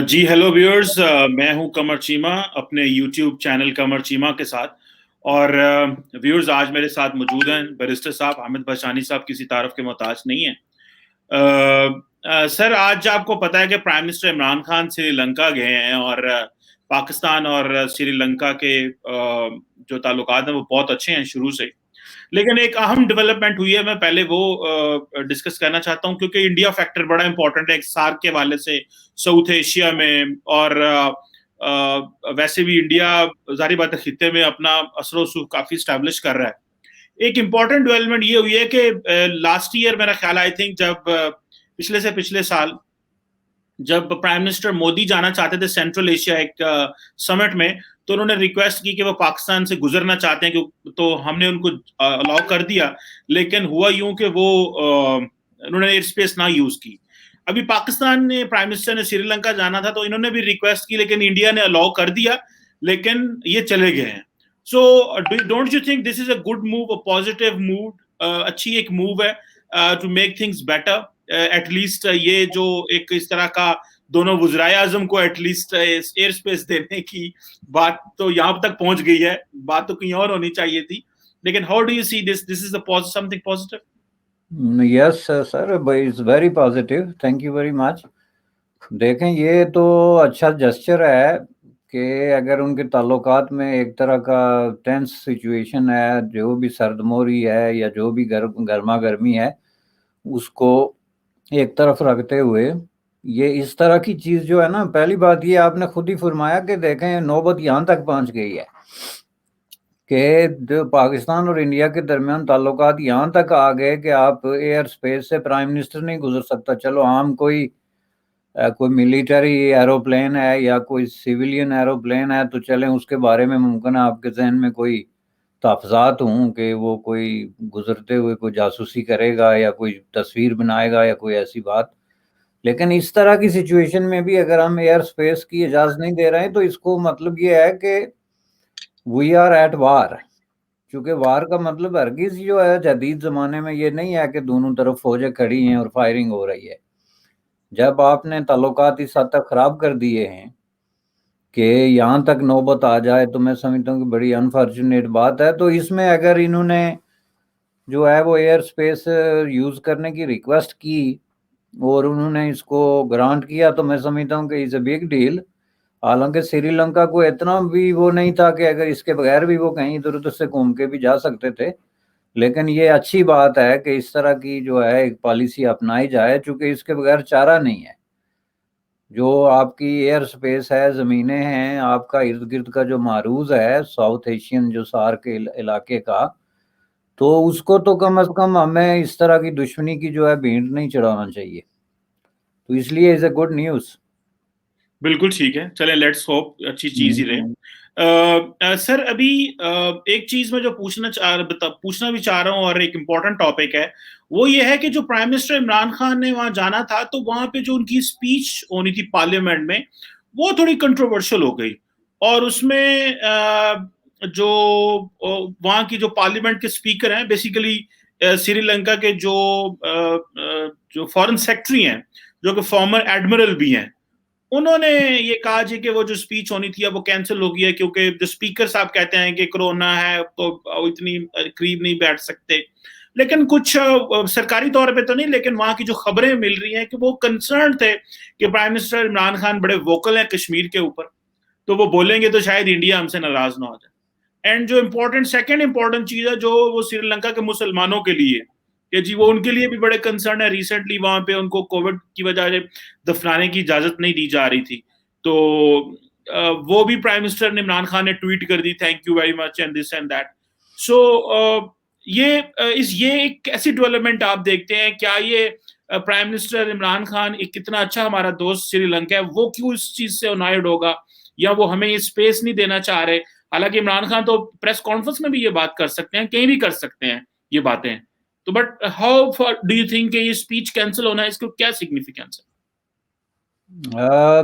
جی hello viewers, میں ہوں قمر چیمہ اپنے یوٹیوب چینل قمر چیمہ کے ساتھ. اور ویورز آج میرے ساتھ موجود ہیں بیرسٹر صاحب حامد بھاشانی صاحب، کسی تعارف کے محتاج نہیں ہیں. سر آج آپ کو پتا ہے کہ پرائم منسٹر عمران خان سری لنکا گئے ہیں، اور پاکستان اور سری لنکا کے جو تعلقات ہیں وہ بہت اچھے ہیں شروع سے. لیکن ایک اہم ڈیولپمنٹ ہوئی ہے، میں پہلے وہ ڈسکس کرنا چاہتا ہوں، کیونکہ انڈیا فیکٹر بڑا امپورٹنٹ ہے ایک سارک کے حوالے سے ساؤتھ ایشیا میں. اور ویسے بھی انڈیا ظاہری بات ہے خطے میں اپنا اثر و رسوخ کافی اسٹیبلش کر رہا ہے. ایک امپورٹنٹ ڈیولپمنٹ یہ ہوئی ہے کہ لاسٹ ایئر میرا خیال آئی تھنک جب پچھلے سال جب پرائم منسٹر مودی جانا چاہتے تھے سینٹرل ایشیا ایک سمٹ میں، تو انہوں نے ریکویسٹ کی کہ وہ پاکستان سے گزرنا چاہتے ہیں، تو ہم نے ان کو الاؤ کر دیا. لیکن ہوا یوں کہ وہ انہوں نے ایئر اسپیس نہ یوز کی. ابھی پاکستان نے پرائم منسٹر نے سری لنکا جانا تھا تو انہوں نے بھی ریکویسٹ کی، لیکن انڈیا نے الاؤ کر دیا، لیکن یہ چلے گئے ہیں. So don't you think this is a good move, a positive move, اچھی ایک موو ہے to make things better. At least یہ جو ایک اس طرح کا دونوں وزرائے اعظم کو ایٹ لیسٹ ایئر اسپیس دینے کی بات تو یہاں تک پہنچ گئی ہے، بات تو کہیں اور ہونی چاہیے تھی. لیکن how do you see this is something positive? Yes sir, it's very positive, thank you very much. دیکھیں یہ تو اچھا جسچر ہے کہ اگر ان کے تعلقات میں ایک طرح کا ٹینس سچویشن ہے، جو بھی سردموری ہے یا جو بھی گرما گرمی ہے، اس کو ایک طرف رکھتے ہوئے یہ اس طرح کی چیز جو ہے نا، پہلی بات یہ آپ نے خود ہی فرمایا کہ دیکھیں نوبت یہاں تک پہنچ گئی ہے کہ جو پاکستان اور انڈیا کے درمیان تعلقات یہاں تک آ گئے کہ آپ ایئر اسپیس سے پرائم منسٹر نہیں گزر سکتا. چلو عام کوئی ملیٹری ایروپلین ہے یا کوئی سیولین ایروپلین ہے تو چلیں اس کے بارے میں ممکن ہے آپ کے ذہن میں کوئی تحفظات ہوں کہ وہ کوئی گزرتے ہوئے کوئی جاسوسی کرے گا یا کوئی تصویر بنائے گا یا کوئی ایسی بات. لیکن اس طرح کی سچویشن میں بھی اگر ہم ایئر اسپیس کی اجازت نہیں دے رہے ہیں تو اس کو مطلب یہ ہے کہ وی آر ایٹ وار. چونکہ وار کا مطلب ہرگز جو ہے جدید زمانے میں یہ نہیں ہے کہ دونوں طرف فوجیں کھڑی ہیں اور فائرنگ ہو رہی ہے. جب آپ نے تعلقات اس حد تک خراب کر دیے ہیں کہ یہاں تک نوبت آ جائے تو میں سمجھتا ہوں کہ بڑی انفارچونیٹ بات ہے. تو اس میں اگر انہوں نے جو ہے وہ ایئر اسپیس یوز کرنے کی ریکویسٹ کی اور انہوں نے اس کو گرانٹ کیا تو میں سمجھتا ہوں کہ اٹس اے بگ ڈیل. حالانکہ سری لنکا کو اتنا بھی وہ نہیں تھا کہ اگر اس کے بغیر بھی وہ کہیں ادھر ادھر سے گھوم کے بھی جا سکتے تھے. لیکن یہ اچھی بات ہے کہ اس طرح کی جو ہے ایک پالیسی اپنائی جائے، چونکہ اس کے بغیر چارہ نہیں ہے. جو آپ کی ایئر سپیس ہے، زمینیں ہیں، آپ کا ارد گرد کا جو معروض ہے ساؤتھ ایشین جو سارک کے علاقے کا، تو اس کو تو کم از کم ہمیں اس طرح کی دشمنی کی جو ہے بھینٹ نہیں چڑھانا چاہیے. تو اس لیے از اے گڈ نیوز. بالکل ٹھیک ہے، چلیں لیٹس ہوپ اچھی چیز ہی رہے. سر ابھی ایک چیز میں جو پوچھنا بھی چاہ رہا ہوں اور ایک امپورٹنٹ ٹاپک ہے، وہ یہ ہے کہ جو پرائم منسٹر عمران خان نے وہاں جانا تھا تو وہاں پہ جو ان کی اسپیچ ہونی تھی پارلیمنٹ میں وہ تھوڑی کنٹروورشل ہو گئی. اور اس میں جو وہاں کی جو پارلیمنٹ کے اسپیکر ہیں بیسیکلی سری لنکا کے جو فارن سیکٹری ہیں، جو کہ فارمر ایڈمرل بھی ہیں، انہوں نے یہ کہا جی کہ وہ جو اسپیچ ہونی تھی اب وہ کینسل ہو گئی ہے، کیونکہ جو اسپیکر صاحب کہتے ہیں کہ کرونا ہے تو اتنی قریب نہیں بیٹھ سکتے. لیکن کچھ سرکاری طور پہ تو نہیں، لیکن وہاں کی جو خبریں مل رہی ہیں کہ وہ کنسرن تھے کہ پرائم منسٹر عمران خان بڑے ووکل ہیں کشمیر کے اوپر، تو وہ بولیں گے تو شاید انڈیا ہم سے ناراض نہ ہو جائے. اینڈ جو سیکنڈ امپورٹنٹ چیز ہے جو وہ سری لنکا کے مسلمانوں کے لیے کہ جی وہ ان کے لیے بھی بڑے کنسرن ہے. ریسنٹلی وہاں پہ ان کو کووڈ کی وجہ سے دفنانے کی اجازت نہیں دی جا رہی تھی، تو وہ بھی پرائم منسٹر نے عمران خان نے ٹویٹ کر دی thank you very much and this and that. So یہ ایک ایسی ڈیولپمنٹ آپ دیکھتے ہیں، کیا یہ پرائم منسٹر عمران خان ایک کتنا اچھا ہمارا دوست سری لنکا ہے، وہ کیوں اس چیز سے انائڈ ہوگا، یا وہ ہمیں یہ اسپیس نہیں دینا چاہ رہے؟ حالانکہ عمران خان تو پریس کانفرنس میں بھی یہ بات کر سکتے ہیں، کہیں بھی کر سکتے ہیں یہ باتیں. تو but how do you think کہ یہ اسپیچ کینسل ہونا ہے، اس کو کیا سگنیفیکینس ہے؟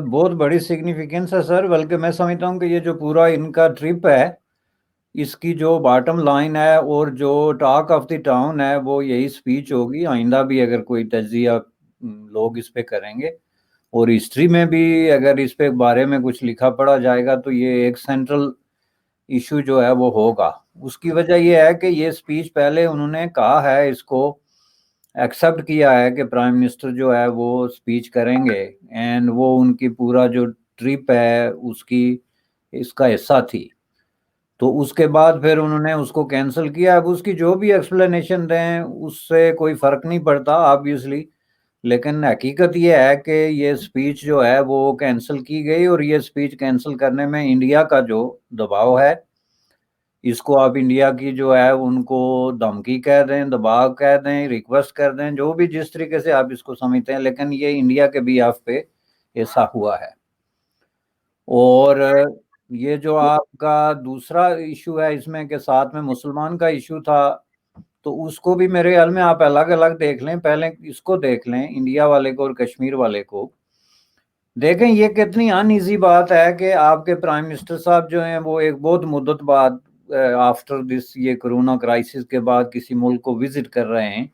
بہت بڑی سگنیفیکینس ہے سر، بلکہ میں سمجھتا ہوں کہ یہ جو پورا ان کا ٹرپ ہے اس کی جو باٹم لائن ہے اور جو ٹاک آف دی ٹاؤن ہے وہ یہی اسپیچ ہوگی. آئندہ بھی اگر کوئی تجزیہ لوگ اس پہ کریں گے اور ہسٹری میں بھی اگر اس پہ بارے میں کچھ لکھا پڑا جائے گا تو یہ ایک سینٹرل ایشو جو ہے وہ ہوگا. اس کی وجہ یہ ہے کہ یہ سپیچ پہلے انہوں نے کہا ہے، اس کو ایکسپٹ کیا ہے کہ پرائم منسٹر جو ہے وہ سپیچ کریں گے، اینڈ وہ ان کی پورا جو ٹرپ ہے اس کا حصہ تھی. تو اس کے بعد پھر انہوں نے اس کو کینسل کیا. اب اس کی جو بھی ایکسپلینیشن دیں اس سے کوئی فرق نہیں پڑتا آبویسلی، لیکن حقیقت یہ ہے کہ یہ سپیچ جو ہے وہ کینسل کی گئی، اور یہ سپیچ کینسل کرنے میں انڈیا کا جو دباؤ ہے، اس کو آپ انڈیا کی جو ہے ان کو دھمکی کہہ دیں، دباؤ کہہ دیں، ریکویسٹ کر دیں، جو بھی جس طریقے سے آپ اس کو سمجھتے ہیں، لیکن یہ انڈیا کے بیہاف پہ ایسا ہوا ہے. اور یہ جو آپ کا دوسرا ایشو ہے اس میں کہ ساتھ میں مسلمان کا ایشو تھا، تو اس کو بھی میرے خیال میں آپ الگ الگ دیکھ لیں. پہلے اس کو دیکھ لیں، انڈیا والے کو اور کشمیر والے کو دیکھیں. یہ کتنی ان ایزی بات ہے کہ آپ کے پرائم منسٹر صاحب جو ہیں وہ ایک بہت مدت بعد آفٹر دس یہ کرونا کرائسس کے بعد کسی ملک کو وزٹ کر رہے ہیں،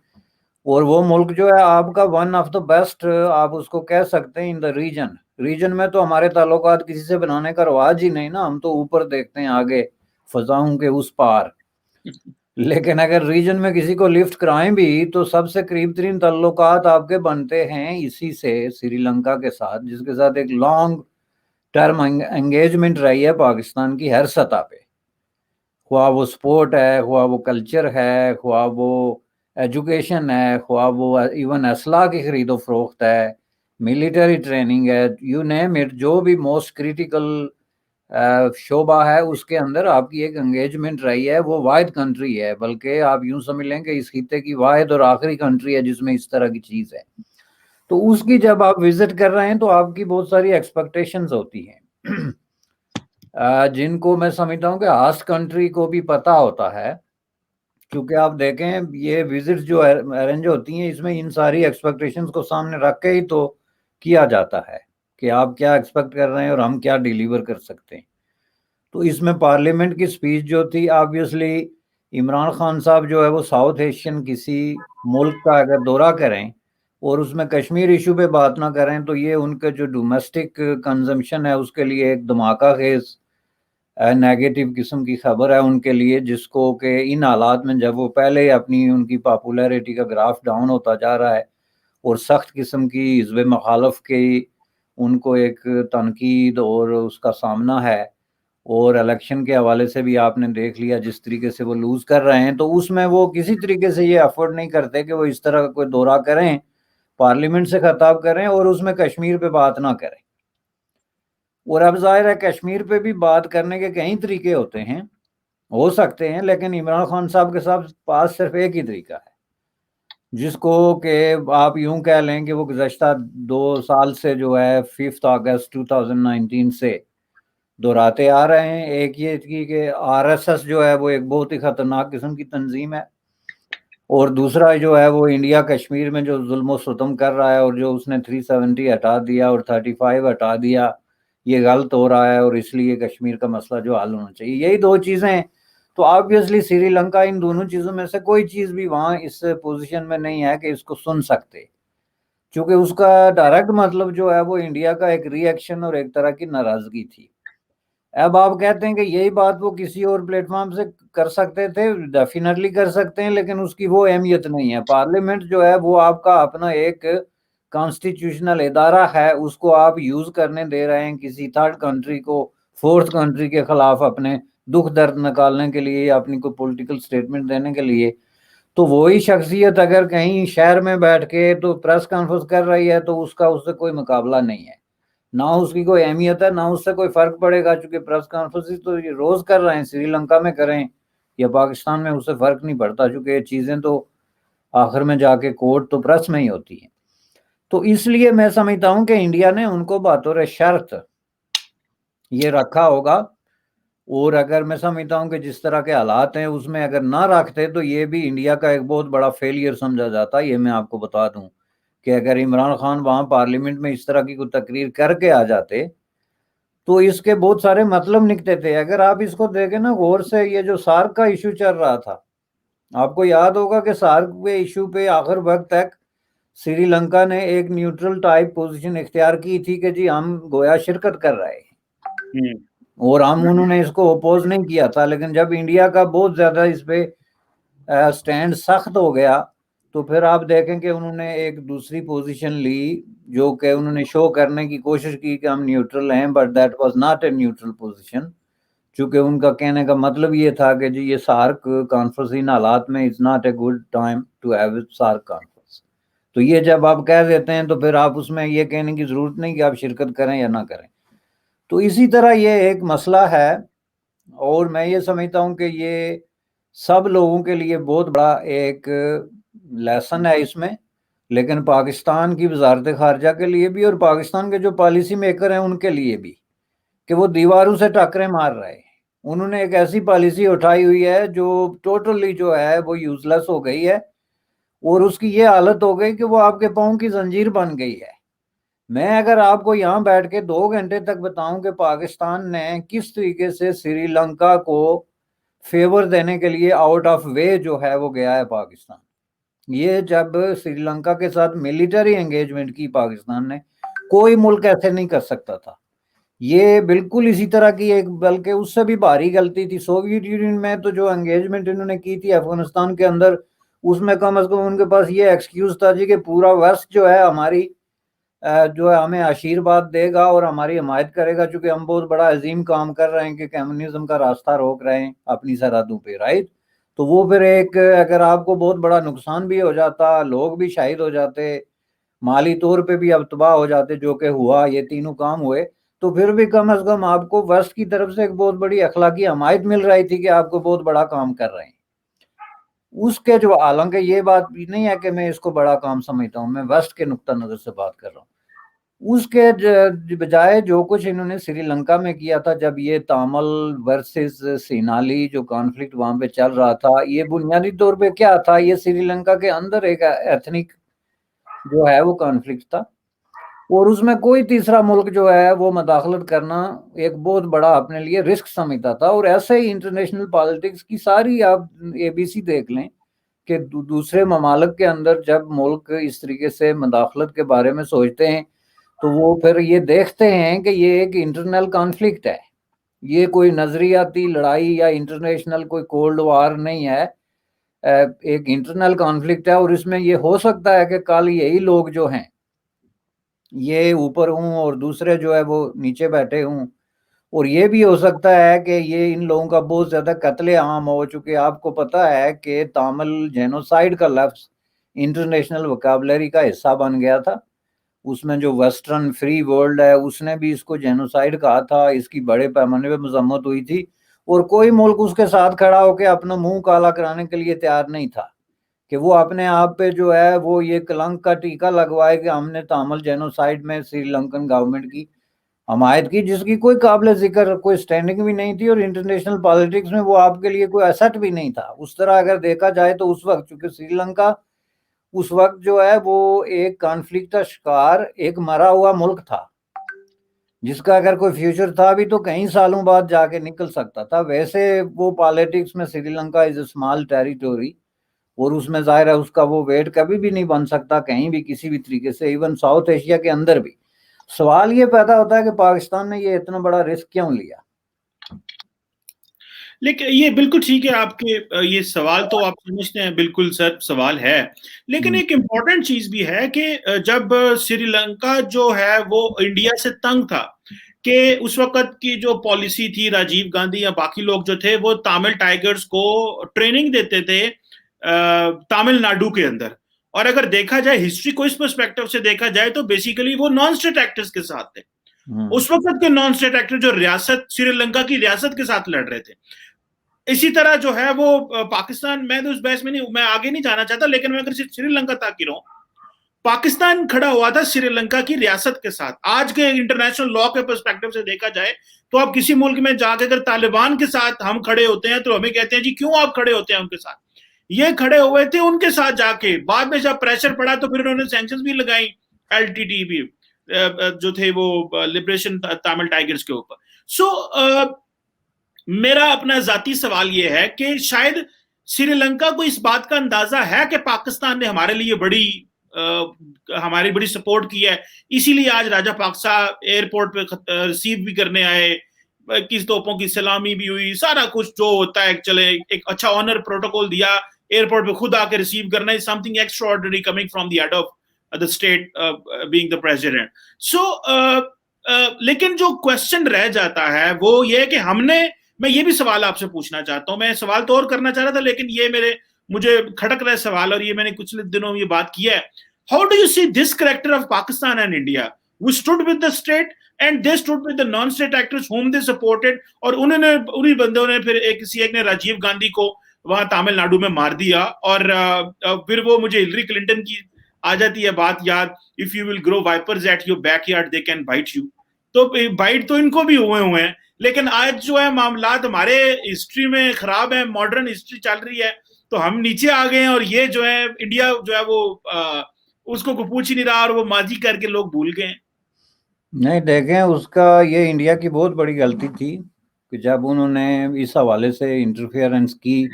اور وہ ملک جو ہے آپ کا ون آف دا بیسٹ آپ اس کو کہہ سکتے ہیں ان دا ریجن میں. تو ہمارے تعلقات کسی سے بنانے کا رواج ہی نہیں نا، ہم تو اوپر دیکھتے ہیں آگے فضاؤں کے اس پار. لیکن اگر ریجن میں کسی کو لفٹ کرائیں بھی تو سب سے قریب ترین تعلقات آپ کے بنتے ہیں اسی سے، سری لنکا کے ساتھ، جس کے ساتھ ایک لانگ ٹرم انگیجمنٹ رہی ہے پاکستان کی ہر سطح پہ، خواہ وہ سپورٹ ہے، خواہ وہ کلچر ہے، خواہ وہ ایجوکیشن ہے، خواہ وہ ایون اسلحہ کی خرید و فروخت ہے، ملٹری ٹریننگ ہے، یو نیم اٹ. جو بھی موسٹ کریٹیکل شعبہ ہے اس کے اندر آپ کی ایک انگیجمنٹ رہی ہے. وہ واحد کنٹری ہے، بلکہ آپ یوں سمجھ لیں کہ اس خطے کی واحد اور آخری کنٹری ہے جس میں اس طرح کی چیز ہے. تو اس کی جب آپ وزٹ کر رہے ہیں تو آپ کی بہت ساری ایکسپیکٹیشنز ہوتی ہیں جن کو میں سمجھتا ہوں کہ ہاسٹ کنٹری کو بھی پتہ ہوتا ہے، کیونکہ آپ دیکھیں یہ وزٹ جو ارینج ہوتی ہیں اس میں ان ساری ایکسپیکٹیشنز کو سامنے رکھ کے ہی تو کیا جاتا ہے کہ آپ کیا ایکسپیکٹ کر رہے ہیں اور ہم کیا ڈیلیور کر سکتے ہیں. تو اس میں پارلیمنٹ کی سپیچ جو تھی، آبویسلی عمران خان صاحب جو ہے وہ ساؤتھ ایشین کسی ملک کا اگر دورہ کریں اور اس میں کشمیر ایشو پہ بات نہ کریں تو یہ ان کے جو ڈومیسٹک کنزمپشن ہے اس کے لیے ایک دھماکہ خیز نیگیٹو قسم کی خبر ہے ان کے لیے، جس کو کہ ان حالات میں جب وہ پہلے اپنی ان کی پاپولیرٹی کا گراف ڈاؤن ہوتا جا رہا ہے اور سخت قسم کی حزب مخالف کی ان کو ایک تنقید اور اس کا سامنا ہے، اور الیکشن کے حوالے سے بھی آپ نے دیکھ لیا جس طریقے سے وہ لوز کر رہے ہیں، تو اس میں وہ کسی طریقے سے یہ افورڈ نہیں کرتے کہ وہ اس طرح کا کوئی دورہ کریں، پارلیمنٹ سے خطاب کریں اور اس میں کشمیر پہ بات نہ کریں. اور اب ظاہر ہے کشمیر پہ بھی بات کرنے کے کئی طریقے ہوتے ہیں، ہو سکتے ہیں، لیکن عمران خان صاحب کے ساتھ پاس صرف ایک ہی طریقہ ہے، جس کو کہ آپ یوں کہہ لیں کہ وہ گزشتہ 2 سال سے جو ہے 5 اگست 2019 سے دہراتے آ رہے ہیں. ایک یہ تھی کہ RSS جو ہے وہ ایک بہت ہی خطرناک قسم کی تنظیم ہے، اور دوسرا جو ہے وہ انڈیا کشمیر میں جو ظلم و ستم کر رہا ہے، اور جو اس نے 370 ہٹا دیا اور 35 ہٹا دیا، یہ غلط ہو رہا ہے، اور اس لیے کشمیر کا مسئلہ جو حل ہونا چاہیے. یہی دو چیزیں ہیں. تو آبویسلی سری لنکا ان دونوں چیزوں میں سے کوئی چیز بھی وہاں اس پوزیشن میں نہیں ہے کہ اس کو سن سکتے، چونکہ اس کا ڈائریکٹ مطلب جو ہے وہ انڈیا کا ایک ری ایکشن اور ایک طرح کی ناراضگی تھی. اب آپ کہتے ہیں کہ یہی بات وہ کسی اور پلیٹ فارم سے کر سکتے تھے، ڈیفینیٹلی کر سکتے ہیں، لیکن اس کی وہ اہمیت نہیں ہے. پارلیمنٹ جو ہے وہ آپ کا اپنا ایک کانسٹیٹیوشنل ادارہ ہے، اس کو آپ یوز کرنے دے رہے ہیں کسی تھرڈ کنٹری کو، فورتھ کنٹری کے خلاف اپنے دکھ درد نکالنے کے لیے، اپنی کوئی پولیٹیکل سٹیٹمنٹ دینے کے لیے. تو وہی شخصیت اگر کہیں شہر میں بیٹھ کے تو پریس کانفرنس کر رہی ہے تو اس کا اس سے کوئی مقابلہ نہیں ہے، نہ اس کی کوئی اہمیت ہے، نہ اس سے کوئی فرق پڑے گا، چونکہ پریس کانفرنس تو یہ روز کر رہے ہیں، سری لنکا میں کریں یا پاکستان میں، اس سے فرق نہیں پڑتا، چونکہ یہ چیزیں تو آخر میں جا کے کورٹ تو پریس میں ہی ہوتی ہیں. تو اس لیے میں سمجھتا ہوں کہ انڈیا نے ان کو بطور شرط یہ رکھا ہوگا، اور اگر میں سمجھتا ہوں کہ جس طرح کے حالات ہیں اس میں اگر نہ رکھتے تو یہ بھی انڈیا کا ایک بہت بڑا فیلئر سمجھا جاتا. یہ میں آپ کو بتا دوں کہ اگر عمران خان وہاں پارلیمنٹ میں اس طرح کی کوئی تقریر کر کے آ جاتے تو اس کے بہت سارے مطلب نکلتے تھے. اگر آپ اس کو دیکھیں نا غور سے، یہ جو سارک کا ایشو چل رہا تھا، آپ کو یاد ہوگا کہ سارک پہ ایشو پہ آخر وقت تک سری لنکا نے ایک نیوٹرل ٹائپ پوزیشن اختیار کی تھی کہ جی ہم گویا شرکت کر رہے ہیں اور انہوں نے اس کو اپوز نہیں کیا تھا. لیکن جب انڈیا کا بہت زیادہ اس پہ سٹینڈ سخت ہو گیا تو پھر آپ دیکھیں کہ انہوں نے ایک دوسری پوزیشن لی جو کہ انہوں نے شو کرنے کی کوشش کی کہ ہم نیوٹرل ہیں, but that was not a neutral position, چونکہ ان کا کہنے کا مطلب یہ تھا کہ جی یہ سارک کانفرنس ان حالات میں it's not a good time to have SAARC conference. تو یہ جب آپ کہہ دیتے ہیں تو پھر آپ اس میں یہ کہنے کی ضرورت نہیں کہ آپ شرکت کریں یا نہ کریں. تو اسی طرح یہ ایک مسئلہ ہے اور میں یہ سمجھتا ہوں کہ یہ سب لوگوں کے لیے بہت بڑا ایک لیسن ہے اس میں, لیکن پاکستان کی وزارت خارجہ کے لیے بھی اور پاکستان کے جو پالیسی میکر ہیں ان کے لیے بھی, کہ وہ دیواروں سے ٹکریں مار رہے ہیں. انہوں نے ایک ایسی پالیسی اٹھائی ہوئی ہے جو ٹوٹلی جو ہے وہ یوز لیس ہو گئی ہے اور اس کی یہ حالت ہو گئی کہ وہ آپ کے پاؤں کی زنجیر بن گئی ہے. میں اگر آپ کو یہاں بیٹھ کے 2 گھنٹے تک بتاؤں کہ پاکستان نے کس طریقے سے سری لنکا کو فیور دینے کے لیے آؤٹ آف وے جو ہے وہ گیا ہے پاکستان. یہ جب سری لنکا کے ساتھ ملٹری انگیجمنٹ کی پاکستان نے, کوئی ملک ایسے نہیں کر سکتا تھا. یہ بالکل اسی طرح کی ایک بلکہ اس سے بھی بھاری غلطی تھی سوویت یونین میں. تو جو انگیجمنٹ انہوں نے کی تھی افغانستان کے اندر, اس میں کم از کم ان کے پاس یہ ایکسکیوز تھا جی کہ پورا ویسٹ جو ہے ہماری جو ہے ہمیں آشیرواد دے گا اور ہماری حمایت کرے گا, چونکہ ہم بہت بڑا عظیم کام کر رہے ہیں کہ کمیونزم کا راستہ روک رہے ہیں اپنی سرحدوں پہ, رائٹ. تو وہ پھر ایک اگر آپ کو بہت بڑا نقصان بھی ہو جاتا, لوگ بھی شہید ہو جاتے, مالی طور پہ بھی اب تباہ ہو جاتے, جو کہ ہوا, یہ تینوں کام ہوئے, تو پھر بھی کم از کم آپ کو ویسٹ کی طرف سے ایک بہت بڑی اخلاقی حمایت مل رہی تھی کہ آپ کو بہت بڑا کام کر رہے ہیں. اس کے جو, حالانکہ یہ بات بھی نہیں ہے کہ میں اس کو بڑا کام سمجھتا ہوں, میں ویسٹ کے نقطہ نظر سے بات کر رہا ہوں. اس کے بجائے جو کچھ انہوں نے سری لنکا میں کیا تھا, جب یہ تامل ورسز سینالی جو کانفلکٹ وہاں پہ چل رہا تھا, یہ بنیادی طور پہ کیا تھا, یہ سری لنکا کے اندر ایک ایتھنک جو ہے وہ کانفلکٹ تھا اور اس میں کوئی تیسرا ملک جو ہے وہ مداخلت کرنا ایک بہت بڑا اپنے لیے رسک سمجھتا تھا. اور ایسے ہی انٹرنیشنل پالیٹکس کی ساری آپ اے بی سی دیکھ لیں کہ دوسرے ممالک کے اندر جب ملک اس طریقے سے مداخلت کے بارے میں سوچتے ہیں تو وہ پھر یہ دیکھتے ہیں کہ یہ ایک انٹرنل کانفلکٹ ہے, یہ کوئی نظریاتی لڑائی یا انٹرنیشنل کوئی کولڈ وار نہیں ہے, ایک انٹرنل کانفلکٹ ہے. اور اس میں یہ ہو سکتا ہے کہ کل یہی لوگ جو ہیں یہ اوپر ہوں اور دوسرے جو ہے وہ نیچے بیٹھے ہوں, اور یہ بھی ہو سکتا ہے کہ یہ ان لوگوں کا بہت زیادہ قتل عام ہو, چونکہ آپ کو پتہ ہے کہ تامل جینوسائیڈ کا لفظ انٹرنیشنل وکیبلری کا حصہ بن گیا تھا. اس میں جو ویسٹرن فری ورلڈ ہے اس نے بھی اس کو جینوسائیڈ کہا تھا, اس کی بڑے پیمانے پہ مذمت ہوئی تھی اور کوئی ملک اس کے ساتھ کھڑا ہو کے اپنا منہ کالا کرانے کے لیے تیار نہیں تھا کہ وہ اپنے آپ پہ جو ہے وہ یہ کلنک کا ٹیکہ لگوائے کہ ہم نے تامل جینوسائیڈ میں سری لنکن گورنمنٹ کی حمایت کی, جس کی کوئی قابل ذکر کوئی سٹینڈنگ بھی نہیں تھی اور انٹرنیشنل پالیٹکس میں وہ آپ کے لیے کوئی ایسٹ بھی نہیں تھا. اس طرح اگر دیکھا جائے تو اس وقت, چونکہ سری لنکا اس وقت جو ہے وہ ایک کانفلکٹ کا شکار ایک مرا ہوا ملک تھا جس کا اگر کوئی فیوچر تھا بھی تو کئی سالوں بعد جا کے نکل سکتا تھا. ویسے وہ پالیٹکس میں سری لنکا از اے اسمال ٹیریٹوری اور اس میں ظاہر ہے اس کا وہ ویٹ کبھی بھی نہیں بن سکتا کہیں بھی کسی بھی طریقے سے, ایون ساؤتھ ایشیا کے اندر بھی. سوال یہ پیدا ہوتا ہے کہ پاکستان نے یہ اتنا بڑا رسک کیوں لیا. لیکن یہ بالکل ٹھیک ہے آپ کے یہ سوال تو آپ سمجھتے ہیں بالکل سر سوال ہے, لیکن ایک امپورٹنٹ چیز بھی ہے کہ جب سری لنکا جو ہے وہ انڈیا سے تنگ تھا کہ اس وقت کی جو پالیسی تھی راجیو گاندھی یا باقی لوگ جو تھے وہ تامل ٹائیگرز کو ٹریننگ دیتے تھے تامل ناڈو کے اندر, اور اگر دیکھا جائے ہسٹری کو اس پرسپیکٹو سے دیکھا جائے تو بیسیکلی وہ نان اسٹیٹ ایکٹرز کے ساتھ تھے. اس وقت کے نان اسٹیٹ ایکٹر جو ریاست سری لنکا کی ریاست کے ساتھ لڑ رہے تھے. اسی طرح جو ہے وہ پاکستان, میں تو اس بحث میں نہیں, میں آگے نہیں جانا چاہتا, لیکن میں اگر سری لنکا تک کی رہوں, پاکستان کھڑا ہوا تھا سری لنکا کی ریاست کے ساتھ. آج کے انٹرنیشنل لا کے پرسپیکٹو سے دیکھا جائے تو آپ کسی ملک میں جا کے اگر طالبان کے ساتھ ہم کھڑے ہوتے ہیں تو ہمیں کہتے ہیں جی کیوں آپ کھڑے ہوتے ہیں ان کے ساتھ. یہ کھڑے ہوئے تھے ان کے ساتھ جا کے, بعد میں جب پریشر پڑا تو پھر انہوں نے سینکشنز بھی لگائیں ایل ٹی ٹی بھی جو تھے وہ لبریشن تامل ٹائیگرز کے اوپر. سو میرا اپنا ذاتی سوال یہ ہے کہ شاید سری لنکا کو اس بات کا اندازہ ہے کہ پاکستان نے ہمارے لیے بڑی ہماری بڑی سپورٹ کی ہے, اسی لیے آج راجہ پاکسا ایئرپورٹ پہ ریسیو بھی کرنے آئے, کس توپوں کی سلامی بھی ہوئی, سارا کچھ جو ہوتا ہے چلے ایک اچھا آنر پروٹوکول دیا, ایئرپورٹ پہ خود آ کے ریسیو کرنا ہے something extraordinary coming from the head of the state being the president. So لیکن جو کوشچن رہ جاتا ہے وہ یہ کہ ہم نے, میں یہ بھی سوال آپ سے پوچھنا چاہتا ہوں, میں سوال تو اور کرنا چاہ رہا تھا لیکن یہ مجھے کھٹک رہا ہے سوال, اور یہ میں نے کچھ دنوں میں یہ بات کیا ہے. How do you see this character of Pakistan and India, we stood with the state and they stood with the non state actors whom they supported, اور انہیں بندوں نے پھر کسی ایک نے راجیو گاندھی کو وہاں تامل ناڈو میں مار دیا, اور پھر وہ مجھے ہلری کلنٹن کی آ جاتی ہے بات یاد, if you will grow vipers at your backyard they can bite you. تو بائٹ تو ان کو بھی ہوئے ہیں, لیکن آج جو ہے معاملات ہمارے ہسٹری میں خراب ہیں, ماڈرن ہسٹری چل رہی ہے, تو ہم نیچے آ گئے ہیں, اور یہ جو ہے انڈیا جو ہے وہ اس کو پوچھ ہی نہیں رہا, اور وہ ماضی کر کے لوگ بھول گئے. نہیں دیکھیں, اس کا یہ انڈیا کی بہت بڑی غلطی تھی کہ جب انہوں نے اس حوالے سے انٹرفیئرنس کی,